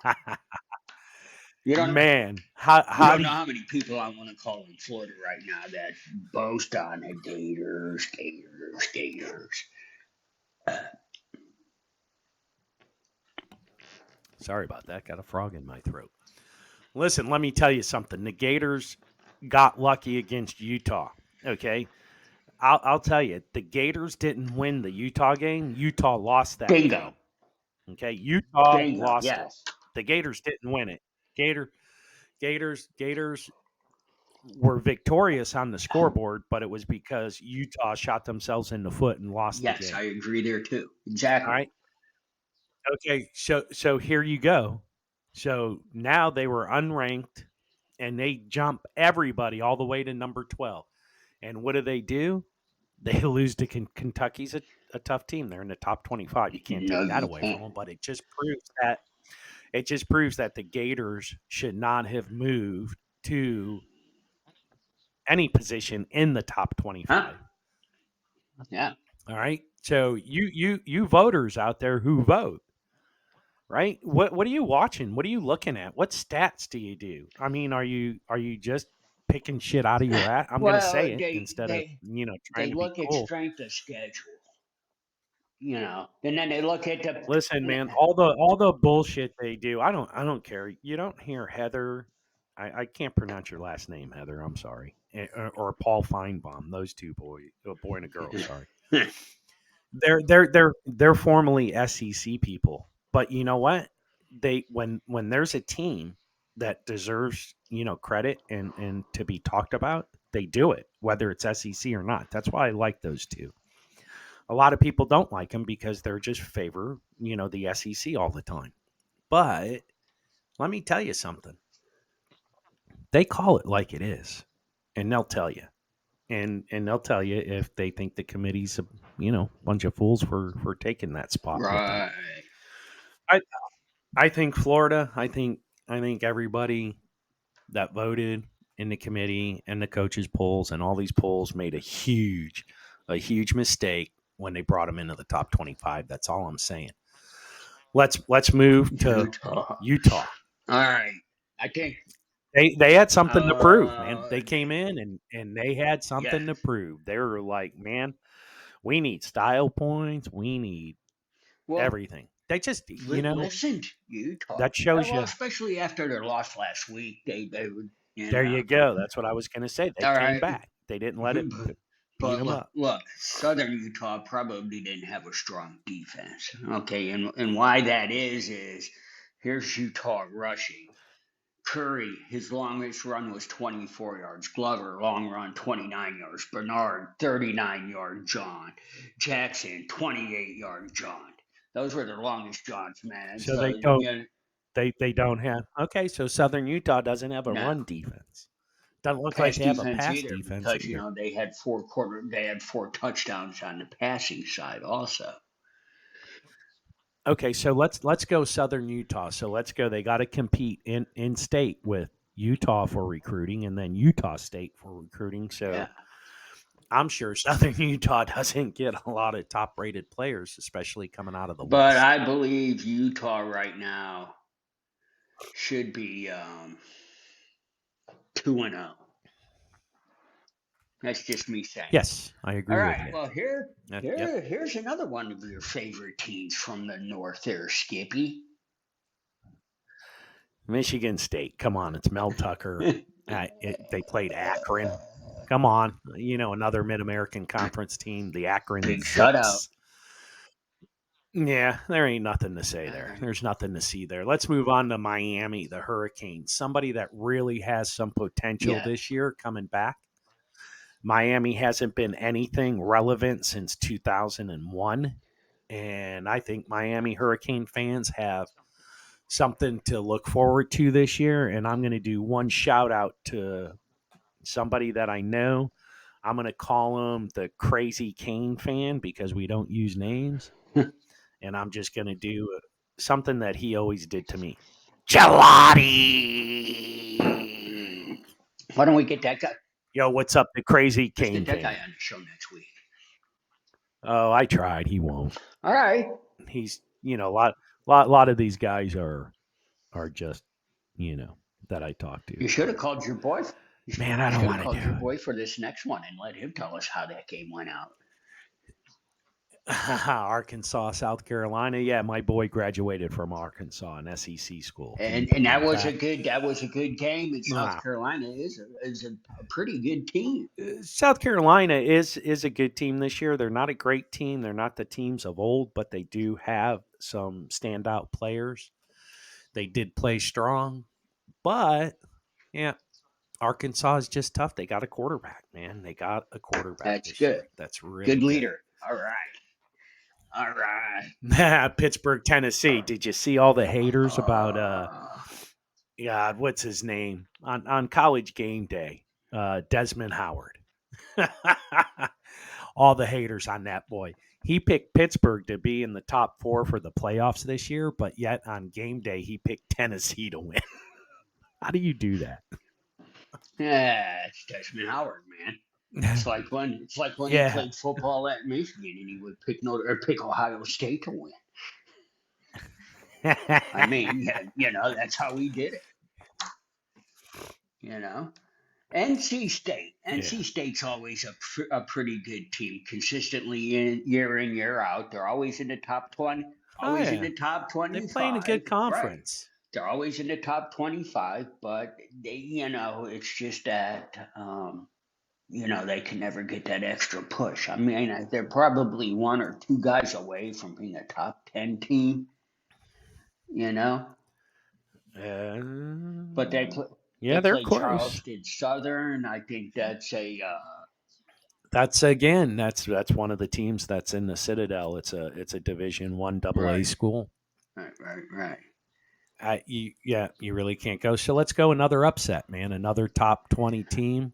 [SPEAKER 2] You don't
[SPEAKER 1] Man,
[SPEAKER 2] you
[SPEAKER 1] how
[SPEAKER 2] don't
[SPEAKER 1] do
[SPEAKER 2] know
[SPEAKER 1] you,
[SPEAKER 2] how many people I want to call in Florida right now that boast on the Gators, Gators, Gators.
[SPEAKER 1] sorry about that. Got a frog in my throat. Listen, let me tell you something. The Gators got lucky against Utah. Okay. I'll tell you, the Gators didn't win the Utah game. Utah lost that
[SPEAKER 2] Bingo,
[SPEAKER 1] game. Okay. Utah
[SPEAKER 2] bingo.
[SPEAKER 1] lost it.
[SPEAKER 2] Yes,
[SPEAKER 1] The Gators didn't win it. Gators were victorious on the scoreboard, but it was because Utah shot themselves in the foot and lost the
[SPEAKER 2] yes, I
[SPEAKER 1] game.
[SPEAKER 2] agree there too.
[SPEAKER 1] All
[SPEAKER 2] Exactly.
[SPEAKER 1] right. Okay. So here you go. So now they were unranked and they jump everybody all the way to number 12. And what do? They lose to Kentucky's a tough team. They're in the top 25. You can't
[SPEAKER 2] No,
[SPEAKER 1] take that
[SPEAKER 2] you
[SPEAKER 1] away from
[SPEAKER 2] can't.
[SPEAKER 1] them, but it just proves that the Gators should not have moved to any position in the top 25.
[SPEAKER 2] Yeah.
[SPEAKER 1] All right. So you voters out there who vote, right? What are you watching? What are you looking at? What stats do you do? I mean, are you just picking shit out of your ass? I'm gonna
[SPEAKER 2] Well,
[SPEAKER 1] say it
[SPEAKER 2] they
[SPEAKER 1] instead of
[SPEAKER 2] they
[SPEAKER 1] trying
[SPEAKER 2] they
[SPEAKER 1] to be
[SPEAKER 2] look at
[SPEAKER 1] cool.
[SPEAKER 2] strength of schedule, and then they look at
[SPEAKER 1] Listen,
[SPEAKER 2] the
[SPEAKER 1] man, all the bullshit they do. I don't care. You don't hear Heather. I can't pronounce your last name, Heather. I'm sorry. Or Paul Feinbaum. Those two a boy and a girl. Sorry. They're formerly SEC people, but you know what? They when there's a team that deserves credit and to be talked about, they do it, whether it's SEC or not. That's why I like those two. A lot of people don't like them because they're just favor the SEC all the time. But let me tell you something. They call it like it is, and they'll tell you. And they'll tell you if they think the committee's a bunch of fools for taking that spot with them.
[SPEAKER 2] right.
[SPEAKER 1] I I think Florida. I think everybody that voted in the committee and the coaches polls and all these polls made a huge mistake when they brought them into the top 25. That's all I'm saying. Let's move to
[SPEAKER 2] Utah.
[SPEAKER 1] Utah.
[SPEAKER 2] All right. I think.
[SPEAKER 1] They had something to prove, man.
[SPEAKER 2] Uh,
[SPEAKER 1] They came in and they had
[SPEAKER 2] yeah.
[SPEAKER 1] something to prove. They were like, man, we need style points. We need
[SPEAKER 2] Well,
[SPEAKER 1] everything. They just,
[SPEAKER 2] listen to Utah.
[SPEAKER 1] that shows
[SPEAKER 2] Well,
[SPEAKER 1] you.
[SPEAKER 2] especially after their loss last week, they would,
[SPEAKER 1] There you go. That's what I was going to say. They
[SPEAKER 2] all
[SPEAKER 1] came
[SPEAKER 2] right.
[SPEAKER 1] back. They didn't let it beat
[SPEAKER 2] But
[SPEAKER 1] them
[SPEAKER 2] look,
[SPEAKER 1] up.
[SPEAKER 2] look, Southern Utah probably didn't have a strong defense. Okay, and why that is here's Utah rushing. Curry, his longest run was 24 yards. Glover, long run, 29 yards. Bernard, 39-yard John. Jackson, 28-yard John. Those were their longest Johns, man.
[SPEAKER 1] So
[SPEAKER 2] So,
[SPEAKER 1] they don't. They don't have. Okay, so Southern Utah doesn't have a
[SPEAKER 2] no
[SPEAKER 1] run defense. Doesn't look like
[SPEAKER 2] pass
[SPEAKER 1] they have a
[SPEAKER 2] defense
[SPEAKER 1] pass
[SPEAKER 2] either
[SPEAKER 1] defense
[SPEAKER 2] because
[SPEAKER 1] either.
[SPEAKER 2] they had four touchdowns on the passing side also.
[SPEAKER 1] Okay, so let's go Southern Utah. So let's go. They got to compete in state with Utah for recruiting, and then Utah State for recruiting.
[SPEAKER 2] Yeah.
[SPEAKER 1] So I'm sure Southern Utah doesn't get a lot of top rated players, especially coming out of the
[SPEAKER 2] But
[SPEAKER 1] West.
[SPEAKER 2] I believe Utah right now should be 2-0. That's just me saying.
[SPEAKER 1] Yes, I
[SPEAKER 2] All
[SPEAKER 1] agree with
[SPEAKER 2] right.
[SPEAKER 1] you.
[SPEAKER 2] Well,
[SPEAKER 1] Yep.
[SPEAKER 2] here's another one of your favorite teams from the north there, Skippy.
[SPEAKER 1] Michigan State. Come on, it's Mel Tucker. They played Akron. Come on, another Mid American Conference team, the Akron
[SPEAKER 2] Big shutout.
[SPEAKER 1] Zips. Yeah, there ain't nothing to say
[SPEAKER 2] All
[SPEAKER 1] there.
[SPEAKER 2] right.
[SPEAKER 1] There's nothing to see there. Let's move on to Miami, the Hurricanes. Somebody that really has some potential
[SPEAKER 2] Yeah.
[SPEAKER 1] this year coming back. Miami hasn't been anything relevant since 2001. And I think Miami Hurricane fans have something to look forward to this year. And I'm going to do one shout out to somebody that I know. I'm going to call him the Crazy Cane fan because we don't use names. And I'm just going to do something that he always did to me. Gelati.
[SPEAKER 2] Why don't we get that guy?
[SPEAKER 1] Yo, what's up, the Crazy
[SPEAKER 2] Let's get
[SPEAKER 1] Cane
[SPEAKER 2] that guy
[SPEAKER 1] fan?
[SPEAKER 2] on the show next week.
[SPEAKER 1] Oh, I tried. He won't.
[SPEAKER 2] All right.
[SPEAKER 1] He's a lot of these guys are just that I talk to.
[SPEAKER 2] You should have called your boy. You
[SPEAKER 1] Man, I don't
[SPEAKER 2] should have
[SPEAKER 1] want to
[SPEAKER 2] called
[SPEAKER 1] do
[SPEAKER 2] your
[SPEAKER 1] it.
[SPEAKER 2] boy for this next one and let him tell us how that game went out.
[SPEAKER 1] Arkansas, South Carolina. Yeah, my boy graduated from Arkansas, an SEC school.
[SPEAKER 2] And that
[SPEAKER 1] In
[SPEAKER 2] was a
[SPEAKER 1] fact,
[SPEAKER 2] good game. And South
[SPEAKER 1] nah,
[SPEAKER 2] Carolina is a pretty good team.
[SPEAKER 1] South Carolina is a good team this year. They're not a great team. They're not the teams of old, but they do have some standout players. They did play strong, but yeah, Arkansas is just tough. They got a quarterback, man. They got a quarterback
[SPEAKER 2] That's
[SPEAKER 1] this
[SPEAKER 2] good.
[SPEAKER 1] year. That's really
[SPEAKER 2] Good
[SPEAKER 1] good.
[SPEAKER 2] leader. All right. All right.
[SPEAKER 1] Pittsburgh, Tennessee. Did you see all the haters about
[SPEAKER 2] Uh,
[SPEAKER 1] God, what's his name? On college game day. Desmond Howard. All the haters on that boy. He picked Pittsburgh to be in the top 4 for the playoffs this year, but yet on game day he picked Tennessee to win. How do you do that?
[SPEAKER 2] Yeah, it's Desmond Howard, man. It's like when he
[SPEAKER 1] Yeah.
[SPEAKER 2] played football at Michigan and he would pick Ohio State to win. I mean, yeah, that's how he did it. You know, NC State.
[SPEAKER 1] Yeah.
[SPEAKER 2] NC State's always a pretty good team, consistently in year out. They're always in the top 20,
[SPEAKER 1] Oh
[SPEAKER 2] always in
[SPEAKER 1] yeah.
[SPEAKER 2] the top
[SPEAKER 1] They play in a
[SPEAKER 2] 25.
[SPEAKER 1] good
[SPEAKER 2] Right.
[SPEAKER 1] conference.
[SPEAKER 2] They're always in the top 25, but it's just that, they can never get that extra push. I mean, they're probably one or two guys away from being a top 10 team, you know,
[SPEAKER 1] Uh,
[SPEAKER 2] but they
[SPEAKER 1] yeah, they're
[SPEAKER 2] play
[SPEAKER 1] close.
[SPEAKER 2] Charleston Southern. I think that's
[SPEAKER 1] That's one of the teams that's in the Citadel. It's a Division One AA
[SPEAKER 2] right,
[SPEAKER 1] school.
[SPEAKER 2] right.
[SPEAKER 1] You really can't go. So let's go another upset, man. Another top 20 team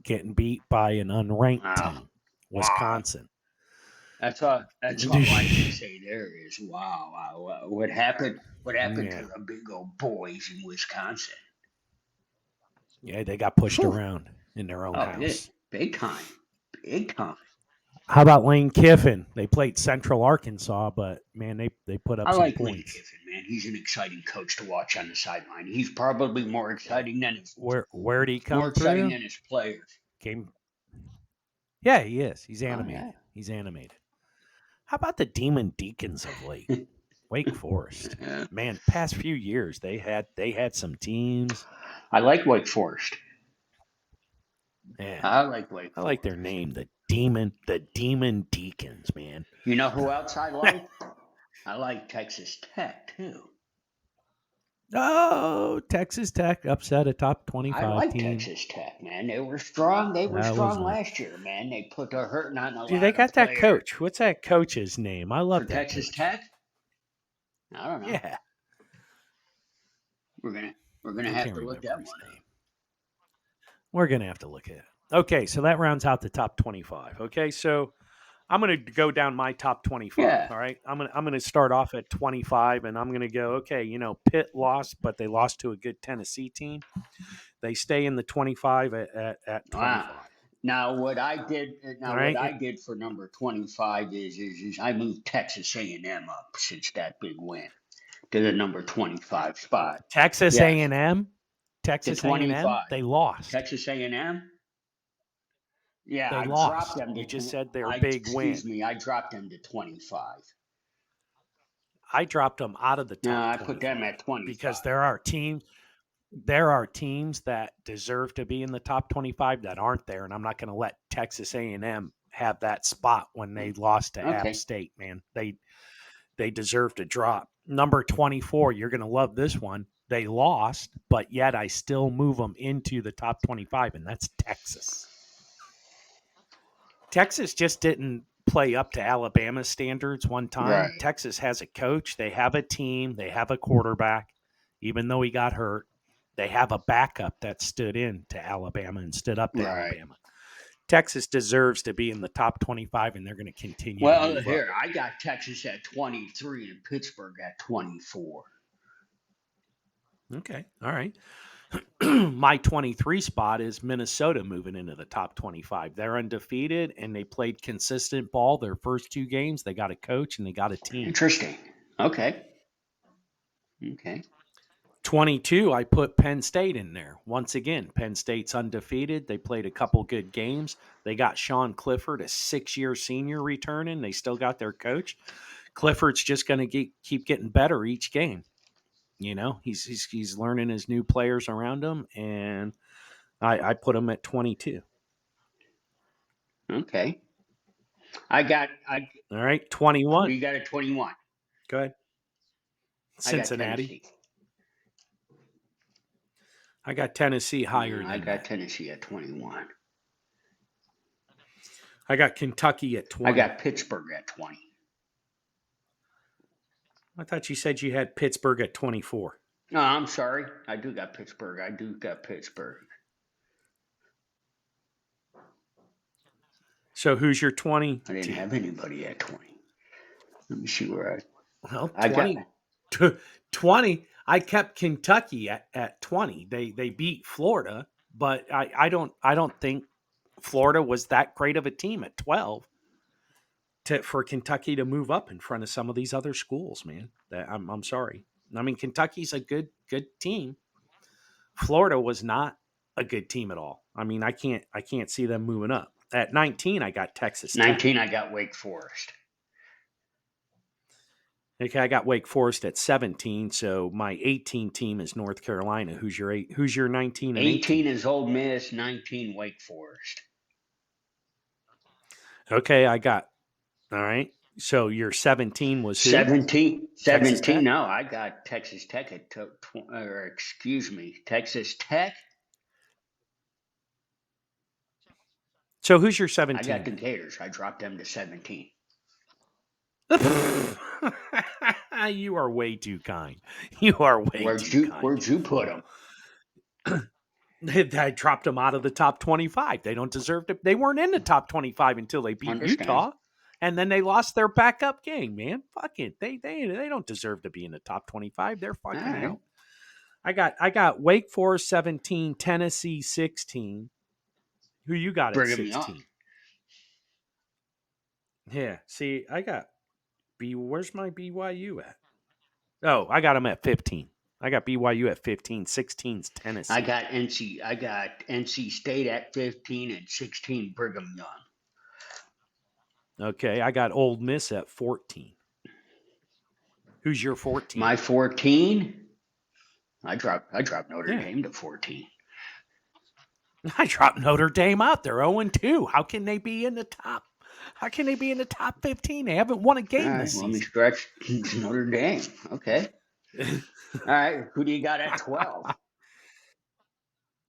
[SPEAKER 1] getting beat by an unranked
[SPEAKER 2] Wow,
[SPEAKER 1] team,
[SPEAKER 2] wow.
[SPEAKER 1] Wisconsin.
[SPEAKER 2] That's all I can say. There is wow, wow, wow. What happened? What happened to
[SPEAKER 1] Yeah,
[SPEAKER 2] the big old boys in Wisconsin?
[SPEAKER 1] yeah, they got pushed
[SPEAKER 2] Whew.
[SPEAKER 1] around in their own
[SPEAKER 2] Oh,
[SPEAKER 1] house.
[SPEAKER 2] big time, big time.
[SPEAKER 1] How about Lane Kiffin? They played Central Arkansas, but man, they put
[SPEAKER 2] I
[SPEAKER 1] up some
[SPEAKER 2] like Lane
[SPEAKER 1] points.
[SPEAKER 2] Kiffin, man. He's an exciting coach to watch on the sideline. He's probably
[SPEAKER 1] Yeah. Where'd he
[SPEAKER 2] more
[SPEAKER 1] come
[SPEAKER 2] exciting
[SPEAKER 1] through?
[SPEAKER 2] than his players.
[SPEAKER 1] Came. Yeah, he is. He's
[SPEAKER 2] Oh yeah.
[SPEAKER 1] animated. He's animated. How about the Demon Deacons of late? Wake Forest. Man, past few years they had some teams.
[SPEAKER 2] I like Wake Forest.
[SPEAKER 1] Yeah.
[SPEAKER 2] I like Wake
[SPEAKER 1] I like
[SPEAKER 2] Forest.
[SPEAKER 1] their name, the Demon Deacons, man.
[SPEAKER 2] You know who else I like? I like Texas Tech too.
[SPEAKER 1] Oh, Texas Tech upset a top
[SPEAKER 2] I
[SPEAKER 1] 25
[SPEAKER 2] like
[SPEAKER 1] team.
[SPEAKER 2] Texas Tech, man. They were strong. They were
[SPEAKER 1] That was
[SPEAKER 2] strong
[SPEAKER 1] nice.
[SPEAKER 2] last year, man. They put a hurting on a
[SPEAKER 1] Dude, they
[SPEAKER 2] lot of
[SPEAKER 1] got that
[SPEAKER 2] players
[SPEAKER 1] coach. What's that coach's name? I
[SPEAKER 2] for
[SPEAKER 1] love that
[SPEAKER 2] Texas
[SPEAKER 1] coach.
[SPEAKER 2] Tech. I don't know.
[SPEAKER 1] Yeah.
[SPEAKER 2] We're gonna we're gonna
[SPEAKER 1] I
[SPEAKER 2] have
[SPEAKER 1] can't
[SPEAKER 2] to look
[SPEAKER 1] remember
[SPEAKER 2] that
[SPEAKER 1] his
[SPEAKER 2] one up.
[SPEAKER 1] name. We're going to have to look at it. Okay, so that rounds out the top 25. Okay, so I'm going to go down my top 25.
[SPEAKER 2] Yeah.
[SPEAKER 1] All right, I'm going to start off at 25, and I'm going to go. Okay, Pitt lost, but they lost to a good Tennessee team. They stay in the 25 at
[SPEAKER 2] Wow.
[SPEAKER 1] 25. All
[SPEAKER 2] What I
[SPEAKER 1] right,
[SPEAKER 2] did for number 25 is I moved Texas A&M up since that big win to the number 25 spot.
[SPEAKER 1] Texas
[SPEAKER 2] Yes,
[SPEAKER 1] A&M.
[SPEAKER 2] to
[SPEAKER 1] Texas A&M.
[SPEAKER 2] 25.
[SPEAKER 1] They lost.
[SPEAKER 2] Texas A&M. Yeah,
[SPEAKER 1] They
[SPEAKER 2] I dropped
[SPEAKER 1] lost.
[SPEAKER 2] them
[SPEAKER 1] You
[SPEAKER 2] to
[SPEAKER 1] just
[SPEAKER 2] two.
[SPEAKER 1] said their
[SPEAKER 2] I
[SPEAKER 1] big
[SPEAKER 2] excuse
[SPEAKER 1] win.
[SPEAKER 2] me. I dropped them to 25.
[SPEAKER 1] I dropped them out of the
[SPEAKER 2] No,
[SPEAKER 1] top
[SPEAKER 2] I put them
[SPEAKER 1] 25
[SPEAKER 2] at 25.
[SPEAKER 1] because there are teams that deserve to be in the top 25 that aren't there, and I'm not going to let Texas A&M have that spot when they lost to App
[SPEAKER 2] Okay.
[SPEAKER 1] State. Man, they deserve to drop. Number 24, you're going to love this one. They lost, but yet I still move them into the top 25, and that's Texas. Texas just didn't play up to Alabama standards one time.
[SPEAKER 2] Right.
[SPEAKER 1] Texas has a coach, they have a team, they have a quarterback, even though he got hurt. They have a backup that stood in to Alabama and stood up to
[SPEAKER 2] Right.
[SPEAKER 1] Alabama. Texas deserves to be in the top 25, and they're going to continue to
[SPEAKER 2] Well,
[SPEAKER 1] move up.
[SPEAKER 2] here, I got Texas at 23 and Pittsburgh at 24.
[SPEAKER 1] Okay. All right. My 23 spot is Minnesota moving into the top 25. They're undefeated and they played consistent ball their first two games. They got a coach and they got a team.
[SPEAKER 2] Interesting. Okay. Okay.
[SPEAKER 1] 22, I put Penn State in there. Once again, Penn State's undefeated. They played a couple good games. They got Sean Clifford, a 6-year senior, returning. They still got their coach. Clifford's just going to keep getting better each game. He's learning his new players around him, and I put him at 22.
[SPEAKER 2] Okay.
[SPEAKER 1] All right,
[SPEAKER 2] Who
[SPEAKER 1] 21.
[SPEAKER 2] you got at 21?
[SPEAKER 1] Go ahead.
[SPEAKER 2] I got
[SPEAKER 1] Cincinnati.
[SPEAKER 2] Tennessee.
[SPEAKER 1] I got Tennessee higher
[SPEAKER 2] I
[SPEAKER 1] than
[SPEAKER 2] got
[SPEAKER 1] that.
[SPEAKER 2] Tennessee at 21.
[SPEAKER 1] I got Kentucky at 20.
[SPEAKER 2] I got Pittsburgh at 20.
[SPEAKER 1] I thought you said you had Pittsburgh at 24.
[SPEAKER 2] No, I'm sorry. I do got Pittsburgh.
[SPEAKER 1] So who's your 20
[SPEAKER 2] I didn't
[SPEAKER 1] team?
[SPEAKER 2] have anybody at 20. Let me see where
[SPEAKER 1] Well,
[SPEAKER 2] I got.
[SPEAKER 1] 20. I kept Kentucky at 20. They beat Florida. But I don't think Florida was that great of a team at 12 for Kentucky to move up in front of some of these other schools, man. I'm sorry. I mean, Kentucky's a good team. Florida was not a good team at all. I mean, I can't see them moving up. At 19, I got Texas Tech.
[SPEAKER 2] 19, I got Wake Forest.
[SPEAKER 1] Okay, I got Wake Forest at 17. So my 18 team is North Carolina. Who's your 19 and
[SPEAKER 2] 18
[SPEAKER 1] 18?
[SPEAKER 2] is Ole Miss, 19 Wake Forest.
[SPEAKER 1] Okay, I got all right. So your 17 was who?
[SPEAKER 2] 17,
[SPEAKER 1] Texas
[SPEAKER 2] 17.
[SPEAKER 1] Tech.
[SPEAKER 2] No, I got Texas Tech at, or excuse me, Texas Tech.
[SPEAKER 1] So who's your
[SPEAKER 2] I got
[SPEAKER 1] 17
[SPEAKER 2] the Gators. I dropped them to 17.
[SPEAKER 1] then? You are way too kind. You are way too kind,
[SPEAKER 2] Where'd you put them?
[SPEAKER 1] I dropped them out of the top 25. They don't deserve to. They weren't in the top 25 until they beat
[SPEAKER 2] Understand?
[SPEAKER 1] Utah, and then they lost their backup game. Man, fuck it. They don't deserve to be in the top 25. They're
[SPEAKER 2] All
[SPEAKER 1] fucking
[SPEAKER 2] right.
[SPEAKER 1] out. I got Wake Forest 17, Tennessee 16. Who you got at
[SPEAKER 2] Brigham Young.
[SPEAKER 1] 16? Yeah. See, I got B. Where's my BYU at? Oh, I got them at 15. I got BYU at 15. 16's
[SPEAKER 2] I
[SPEAKER 1] Tennessee.
[SPEAKER 2] got NC State at 15 and 16 Brigham Young.
[SPEAKER 1] Okay, I got Old Miss at 14. Who's your 14?
[SPEAKER 2] My 14, I dropped Notre
[SPEAKER 1] Yeah.
[SPEAKER 2] Dame to 14.
[SPEAKER 1] I dropped Notre Dame out. They're 0-2. How can they be in the top? How can they be in the top 15? They haven't won a
[SPEAKER 2] All
[SPEAKER 1] game
[SPEAKER 2] right,
[SPEAKER 1] this
[SPEAKER 2] let me
[SPEAKER 1] season.
[SPEAKER 2] stretch Notre Dame. Okay. All right, who do you got at 12?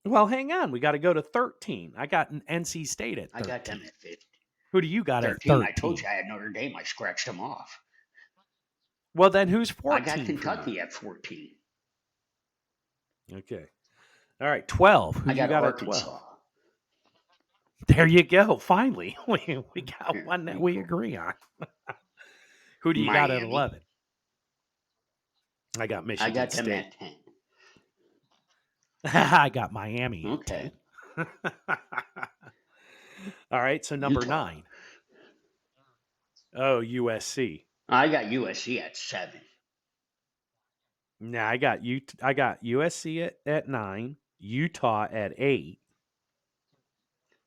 [SPEAKER 1] Well, hang on. We got to go to 13. I got an NC State at
[SPEAKER 2] I got them
[SPEAKER 1] 13.
[SPEAKER 2] at 15.
[SPEAKER 1] Who do you got at
[SPEAKER 2] 13. I told you
[SPEAKER 1] 13?
[SPEAKER 2] I had Notre Dame. I scratched them off.
[SPEAKER 1] Well, then who's
[SPEAKER 2] I got
[SPEAKER 1] 14 for you?
[SPEAKER 2] Kentucky at 14.
[SPEAKER 1] Okay. All right, 12. Who
[SPEAKER 2] I
[SPEAKER 1] you
[SPEAKER 2] got
[SPEAKER 1] got at 12?
[SPEAKER 2] Arkansas.
[SPEAKER 1] There you go. Finally, we got
[SPEAKER 2] Here,
[SPEAKER 1] one that we
[SPEAKER 2] equal.
[SPEAKER 1] agree on. Who do you got at
[SPEAKER 2] Miami.
[SPEAKER 1] 11? I got
[SPEAKER 2] I
[SPEAKER 1] Michigan
[SPEAKER 2] got them
[SPEAKER 1] State.
[SPEAKER 2] at 10.
[SPEAKER 1] I got Miami at
[SPEAKER 2] Okay.
[SPEAKER 1] 10. All right, so number
[SPEAKER 2] Utah.
[SPEAKER 1] 9. Oh, USC.
[SPEAKER 2] I got USC at 7.
[SPEAKER 1] Now I got USC at 9, Utah at 8.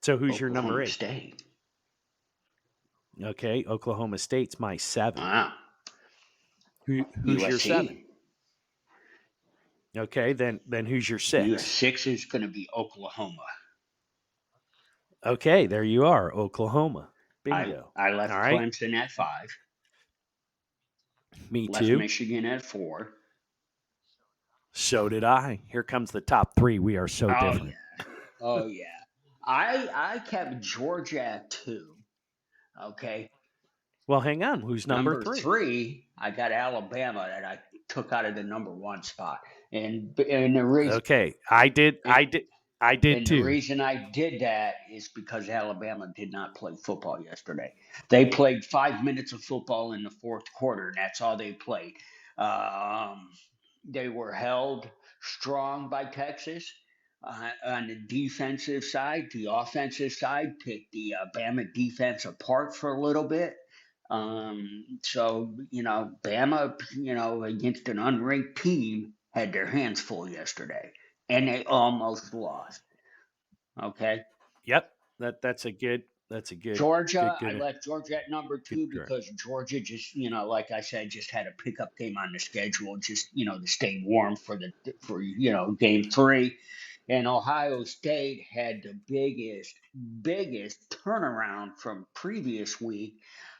[SPEAKER 1] So who's your number
[SPEAKER 2] Oklahoma
[SPEAKER 1] 8?
[SPEAKER 2] State.
[SPEAKER 1] Okay, Oklahoma State's my 7.
[SPEAKER 2] Wow.
[SPEAKER 1] Who's your 7?
[SPEAKER 2] USC.
[SPEAKER 1] Okay, then who's your
[SPEAKER 2] US
[SPEAKER 1] 6?
[SPEAKER 2] 6 is going to be Oklahoma.
[SPEAKER 1] Okay, there you are, Oklahoma. Bingo.
[SPEAKER 2] I
[SPEAKER 1] All
[SPEAKER 2] left
[SPEAKER 1] right,
[SPEAKER 2] Clemson at 5.
[SPEAKER 1] me
[SPEAKER 2] Left
[SPEAKER 1] too.
[SPEAKER 2] Michigan at 4.
[SPEAKER 1] So did I. Here comes the top 3. We are so
[SPEAKER 2] Oh
[SPEAKER 1] different.
[SPEAKER 2] yeah. Oh yeah. I kept Georgia at 2. Okay.
[SPEAKER 1] Well, hang on. Who's number
[SPEAKER 2] Number
[SPEAKER 1] 3?
[SPEAKER 2] 3, I got Alabama that I took out of the number 1 spot. And the reason
[SPEAKER 1] Okay, I did.
[SPEAKER 2] and,
[SPEAKER 1] I did
[SPEAKER 2] and the
[SPEAKER 1] too.
[SPEAKER 2] reason I did that is because Alabama did not play football yesterday. They played 5 minutes of football in the fourth quarter, and that's all they played. Um, they were held strong by Texas on the defensive side. The offensive side picked the Bama defense apart for a little bit. So, Bama, against an unranked team, had their hands full yesterday, and they almost lost. Okay.
[SPEAKER 1] Yep. That's a good
[SPEAKER 2] Georgia, I
[SPEAKER 1] good
[SPEAKER 2] left Georgia at number
[SPEAKER 1] good
[SPEAKER 2] 2
[SPEAKER 1] draft.
[SPEAKER 2] because Georgia just, like I said, just had a pickup game on the schedule, just, to stay warm for game 3. And Ohio State had the biggest turnaround from previous week.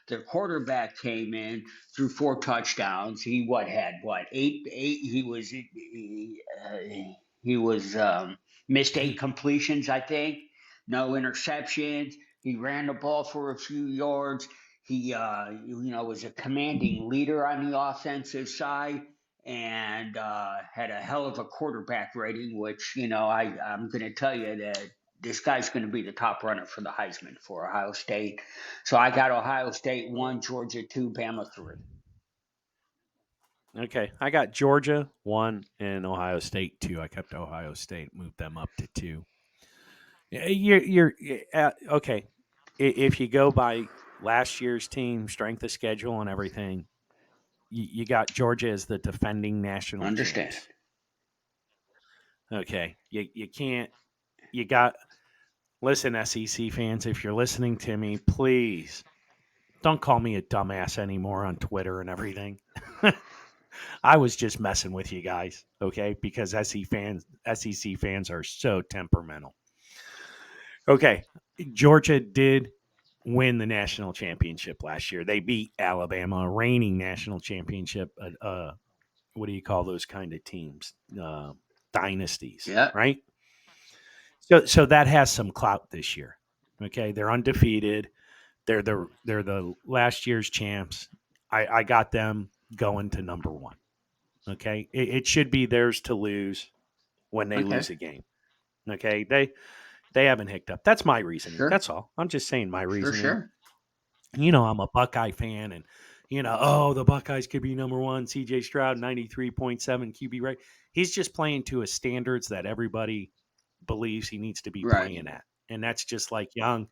[SPEAKER 2] Their quarterback came in, threw 4 touchdowns. He had what, eight. He was missed 8 completions, I think. No interceptions. He ran the ball for a few yards. He, was a commanding leader on the offensive side and had a hell of a quarterback rating, which, I'm going to tell you that this guy's going to be the top runner for the Heisman for Ohio State. So I got Ohio State 1, Georgia 2, Bama 3.
[SPEAKER 1] Okay, I got Georgia 1 and Ohio State 2. I kept Ohio State, moved them up to 2. You're okay. If you go by last year's team strength of schedule and everything, you got Georgia as the defending national
[SPEAKER 2] Understand.
[SPEAKER 1] champs. Okay, you can't. You got listen, SEC fans. If you're listening to me, please don't call me a dumbass anymore on Twitter and everything. I was just messing with you guys, okay? Because SEC fans are so temperamental. Okay, Georgia did win the national championship last year. They beat Alabama, reigning national championship. What do you call those kind of teams? Dynasties,
[SPEAKER 2] Yeah.
[SPEAKER 1] right? So that has some clout this year. Okay, they're undefeated. They're the last year's champs. I got them going to number one. Okay, it should be theirs to lose when they
[SPEAKER 2] Okay.
[SPEAKER 1] lose a game. Okay, they haven't hicked up. That's my reasoning.
[SPEAKER 2] Sure.
[SPEAKER 1] That's all. I'm just saying my
[SPEAKER 2] Sure.
[SPEAKER 1] reasoning.
[SPEAKER 2] Sure.
[SPEAKER 1] I'm a Buckeye fan, and oh, the Buckeyes could be number one. C.J. Stroud, 93.7 QB rate. He's just playing to his standards that everybody believes he needs to be
[SPEAKER 2] Right.
[SPEAKER 1] playing at, and that's just like Young.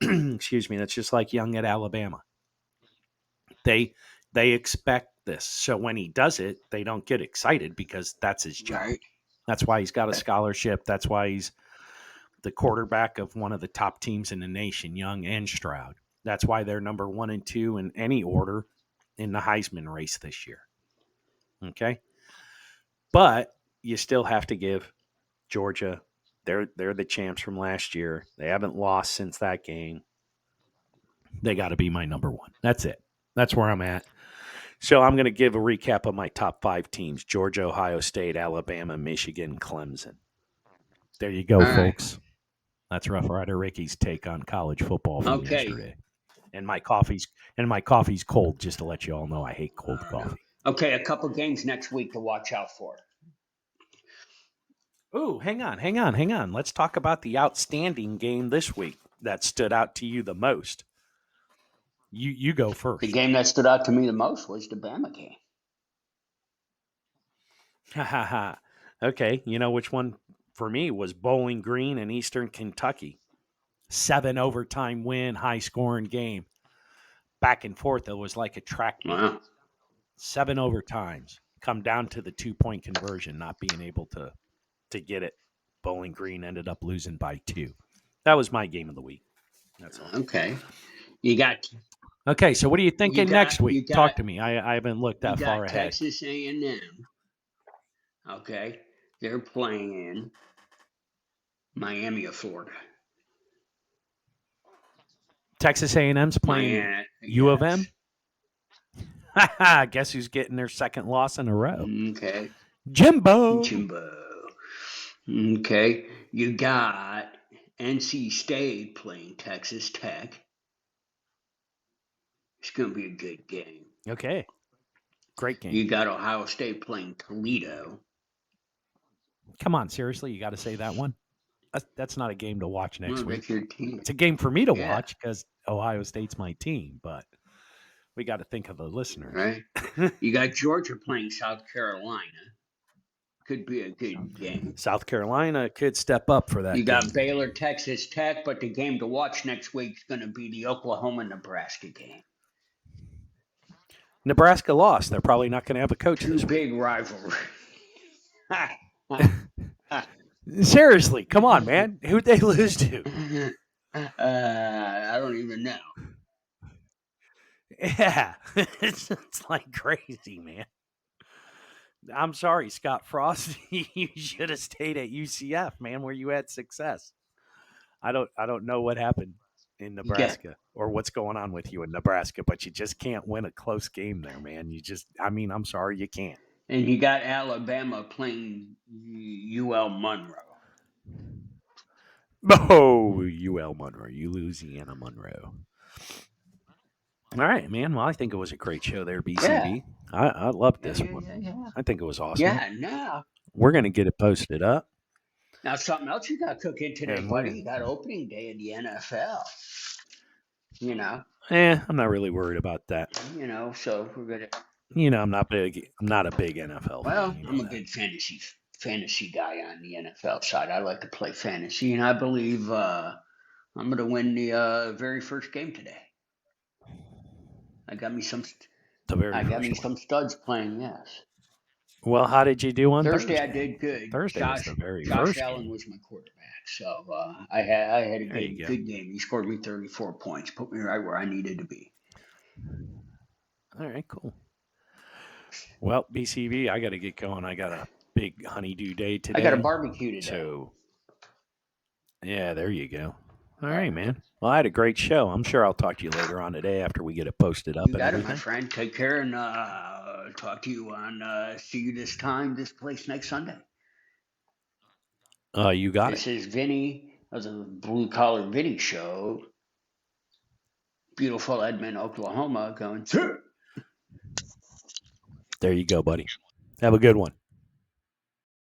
[SPEAKER 1] Excuse me. That's just like Young at Alabama. They they expect this, so when he does it, they don't get excited because that's his job.
[SPEAKER 2] Right.
[SPEAKER 1] That's why he's got a scholarship. That's why he's the quarterback of one of the top teams in the nation, Young and Stroud. That's why they're number 1 and 2 in any order in the Heisman race this year. Okay, but you still have to give Georgia. They're the champs from last year. They haven't lost since that game. They got to be my number one. That's it. That's where I'm at. So I'm going to give a recap of my top 5 teams: Georgia, Ohio State, Alabama, Michigan, Clemson. There you go,
[SPEAKER 2] All right.
[SPEAKER 1] folks. That's Rough Rider Ricky's take on college football from
[SPEAKER 2] Okay.
[SPEAKER 1] yesterday. And my coffee's cold, just to let you all know I hate cold
[SPEAKER 2] Oh, no.
[SPEAKER 1] coffee.
[SPEAKER 2] Okay. A couple games next week to watch out for.
[SPEAKER 1] Ooh, hang on. Let's talk about the outstanding game this week that stood out to you the most. You go
[SPEAKER 2] The
[SPEAKER 1] first.
[SPEAKER 2] game that stood out to me the most was the Bama game.
[SPEAKER 1] Ha ha ha. Okay, you know which one for me was Bowling Green and Eastern Kentucky. 7 overtime win, high scoring game. Back and forth, it was like a track meet.
[SPEAKER 2] Wow.
[SPEAKER 1] 7 overtimes. Come down to the 2-point conversion, not being able to get it. Bowling Green ended up losing by 2. That was my game of the week. That's all.
[SPEAKER 2] Okay. You got
[SPEAKER 1] Okay, so what are you
[SPEAKER 2] you
[SPEAKER 1] thinking
[SPEAKER 2] got
[SPEAKER 1] next week?
[SPEAKER 2] you got
[SPEAKER 1] Talk to me. I haven't looked
[SPEAKER 2] you
[SPEAKER 1] that far
[SPEAKER 2] got
[SPEAKER 1] ahead.
[SPEAKER 2] Texas A&M. Okay. They're playing in Miami of Florida.
[SPEAKER 1] Texas A&M's playing
[SPEAKER 2] Miami,
[SPEAKER 1] U of
[SPEAKER 2] yes.
[SPEAKER 1] M. Guess who's getting their second loss in a row?
[SPEAKER 2] Okay.
[SPEAKER 1] Jimbo.
[SPEAKER 2] Jimbo. Okay. You got NC State playing Texas Tech. It's going to be a good game.
[SPEAKER 1] Okay, great game.
[SPEAKER 2] You got Ohio State playing Toledo.
[SPEAKER 1] Come on, seriously, you got to say that one. That's not a game to watch next
[SPEAKER 2] Well,
[SPEAKER 1] week.
[SPEAKER 2] that's your team.
[SPEAKER 1] It's a game for me to
[SPEAKER 2] Yeah.
[SPEAKER 1] watch because Ohio State's my team, but we got to think of the listeners.
[SPEAKER 2] Right. You got Georgia playing South Carolina. Could be a good game.
[SPEAKER 1] South Carolina could step up for that
[SPEAKER 2] You got
[SPEAKER 1] game.
[SPEAKER 2] Baylor, Texas Tech, but the game to watch next week is going to be the Oklahoma-Nebraska game.
[SPEAKER 1] Nebraska lost. They're probably not going to have a coach
[SPEAKER 2] Two
[SPEAKER 1] this
[SPEAKER 2] big
[SPEAKER 1] week.
[SPEAKER 2] rivalry.
[SPEAKER 1] Seriously, come on, man. Who'd they lose to?
[SPEAKER 2] I don't even know.
[SPEAKER 1] Yeah, it's like crazy, man. I'm sorry, Scott Frost. You should have stayed at UCF, man, where you had success. I don't know what happened in
[SPEAKER 2] You get
[SPEAKER 1] Nebraska or what's going on with you in Nebraska, but you just can't win a close game there, man. I'm sorry, you can't.
[SPEAKER 2] and you got Alabama playing UL Monroe.
[SPEAKER 1] Oh, UL Monroe, you Louisiana Monroe. All right, man. Well, I think it was a great show there, BCV.
[SPEAKER 2] Yeah.
[SPEAKER 1] I loved
[SPEAKER 2] Yeah,
[SPEAKER 1] this
[SPEAKER 2] yeah,
[SPEAKER 1] one.
[SPEAKER 2] yeah, yeah.
[SPEAKER 1] I think it was awesome.
[SPEAKER 2] Yeah, now.
[SPEAKER 1] We're gonna get it posted up.
[SPEAKER 2] Now, something else you got cooking today,
[SPEAKER 1] And
[SPEAKER 2] buddy. You got opening day in the NFL. You know,
[SPEAKER 1] I'm not really worried about that.
[SPEAKER 2] so we're gonna.
[SPEAKER 1] I'm not a big NFL
[SPEAKER 2] Well,
[SPEAKER 1] fan.
[SPEAKER 2] I'm a big fantasy fantasy guy on the NFL side. I like to play fantasy, and I believe I'm going to win the very first game today. I got me some studs playing. Yes.
[SPEAKER 1] Well, how did you do on
[SPEAKER 2] Thursday?
[SPEAKER 1] Thursday?
[SPEAKER 2] I did good.
[SPEAKER 1] Thursday was the very
[SPEAKER 2] Josh
[SPEAKER 1] first
[SPEAKER 2] Allen
[SPEAKER 1] game.
[SPEAKER 2] was my quarterback, so I had a
[SPEAKER 1] There you go.
[SPEAKER 2] good game. He scored me 34 points, put me right where I needed to be.
[SPEAKER 1] All right, cool. Well, BCV, I got to get going. I got a big honeydew day today.
[SPEAKER 2] I got a barbecue today.
[SPEAKER 1] So, yeah, there you go. All right, man. Well, I had a great show. I'm sure I'll talk to you later on today after we get it posted up.
[SPEAKER 2] You got
[SPEAKER 1] and everything.
[SPEAKER 2] it, my friend. Take care, and talk to you on. See you this place next Sunday.
[SPEAKER 1] You got
[SPEAKER 2] This
[SPEAKER 1] it.
[SPEAKER 2] is Vinny of the Blue Collar Vinny Show. Beautiful Edmond, Oklahoma, going.
[SPEAKER 1] There you go, buddy. Have a good one.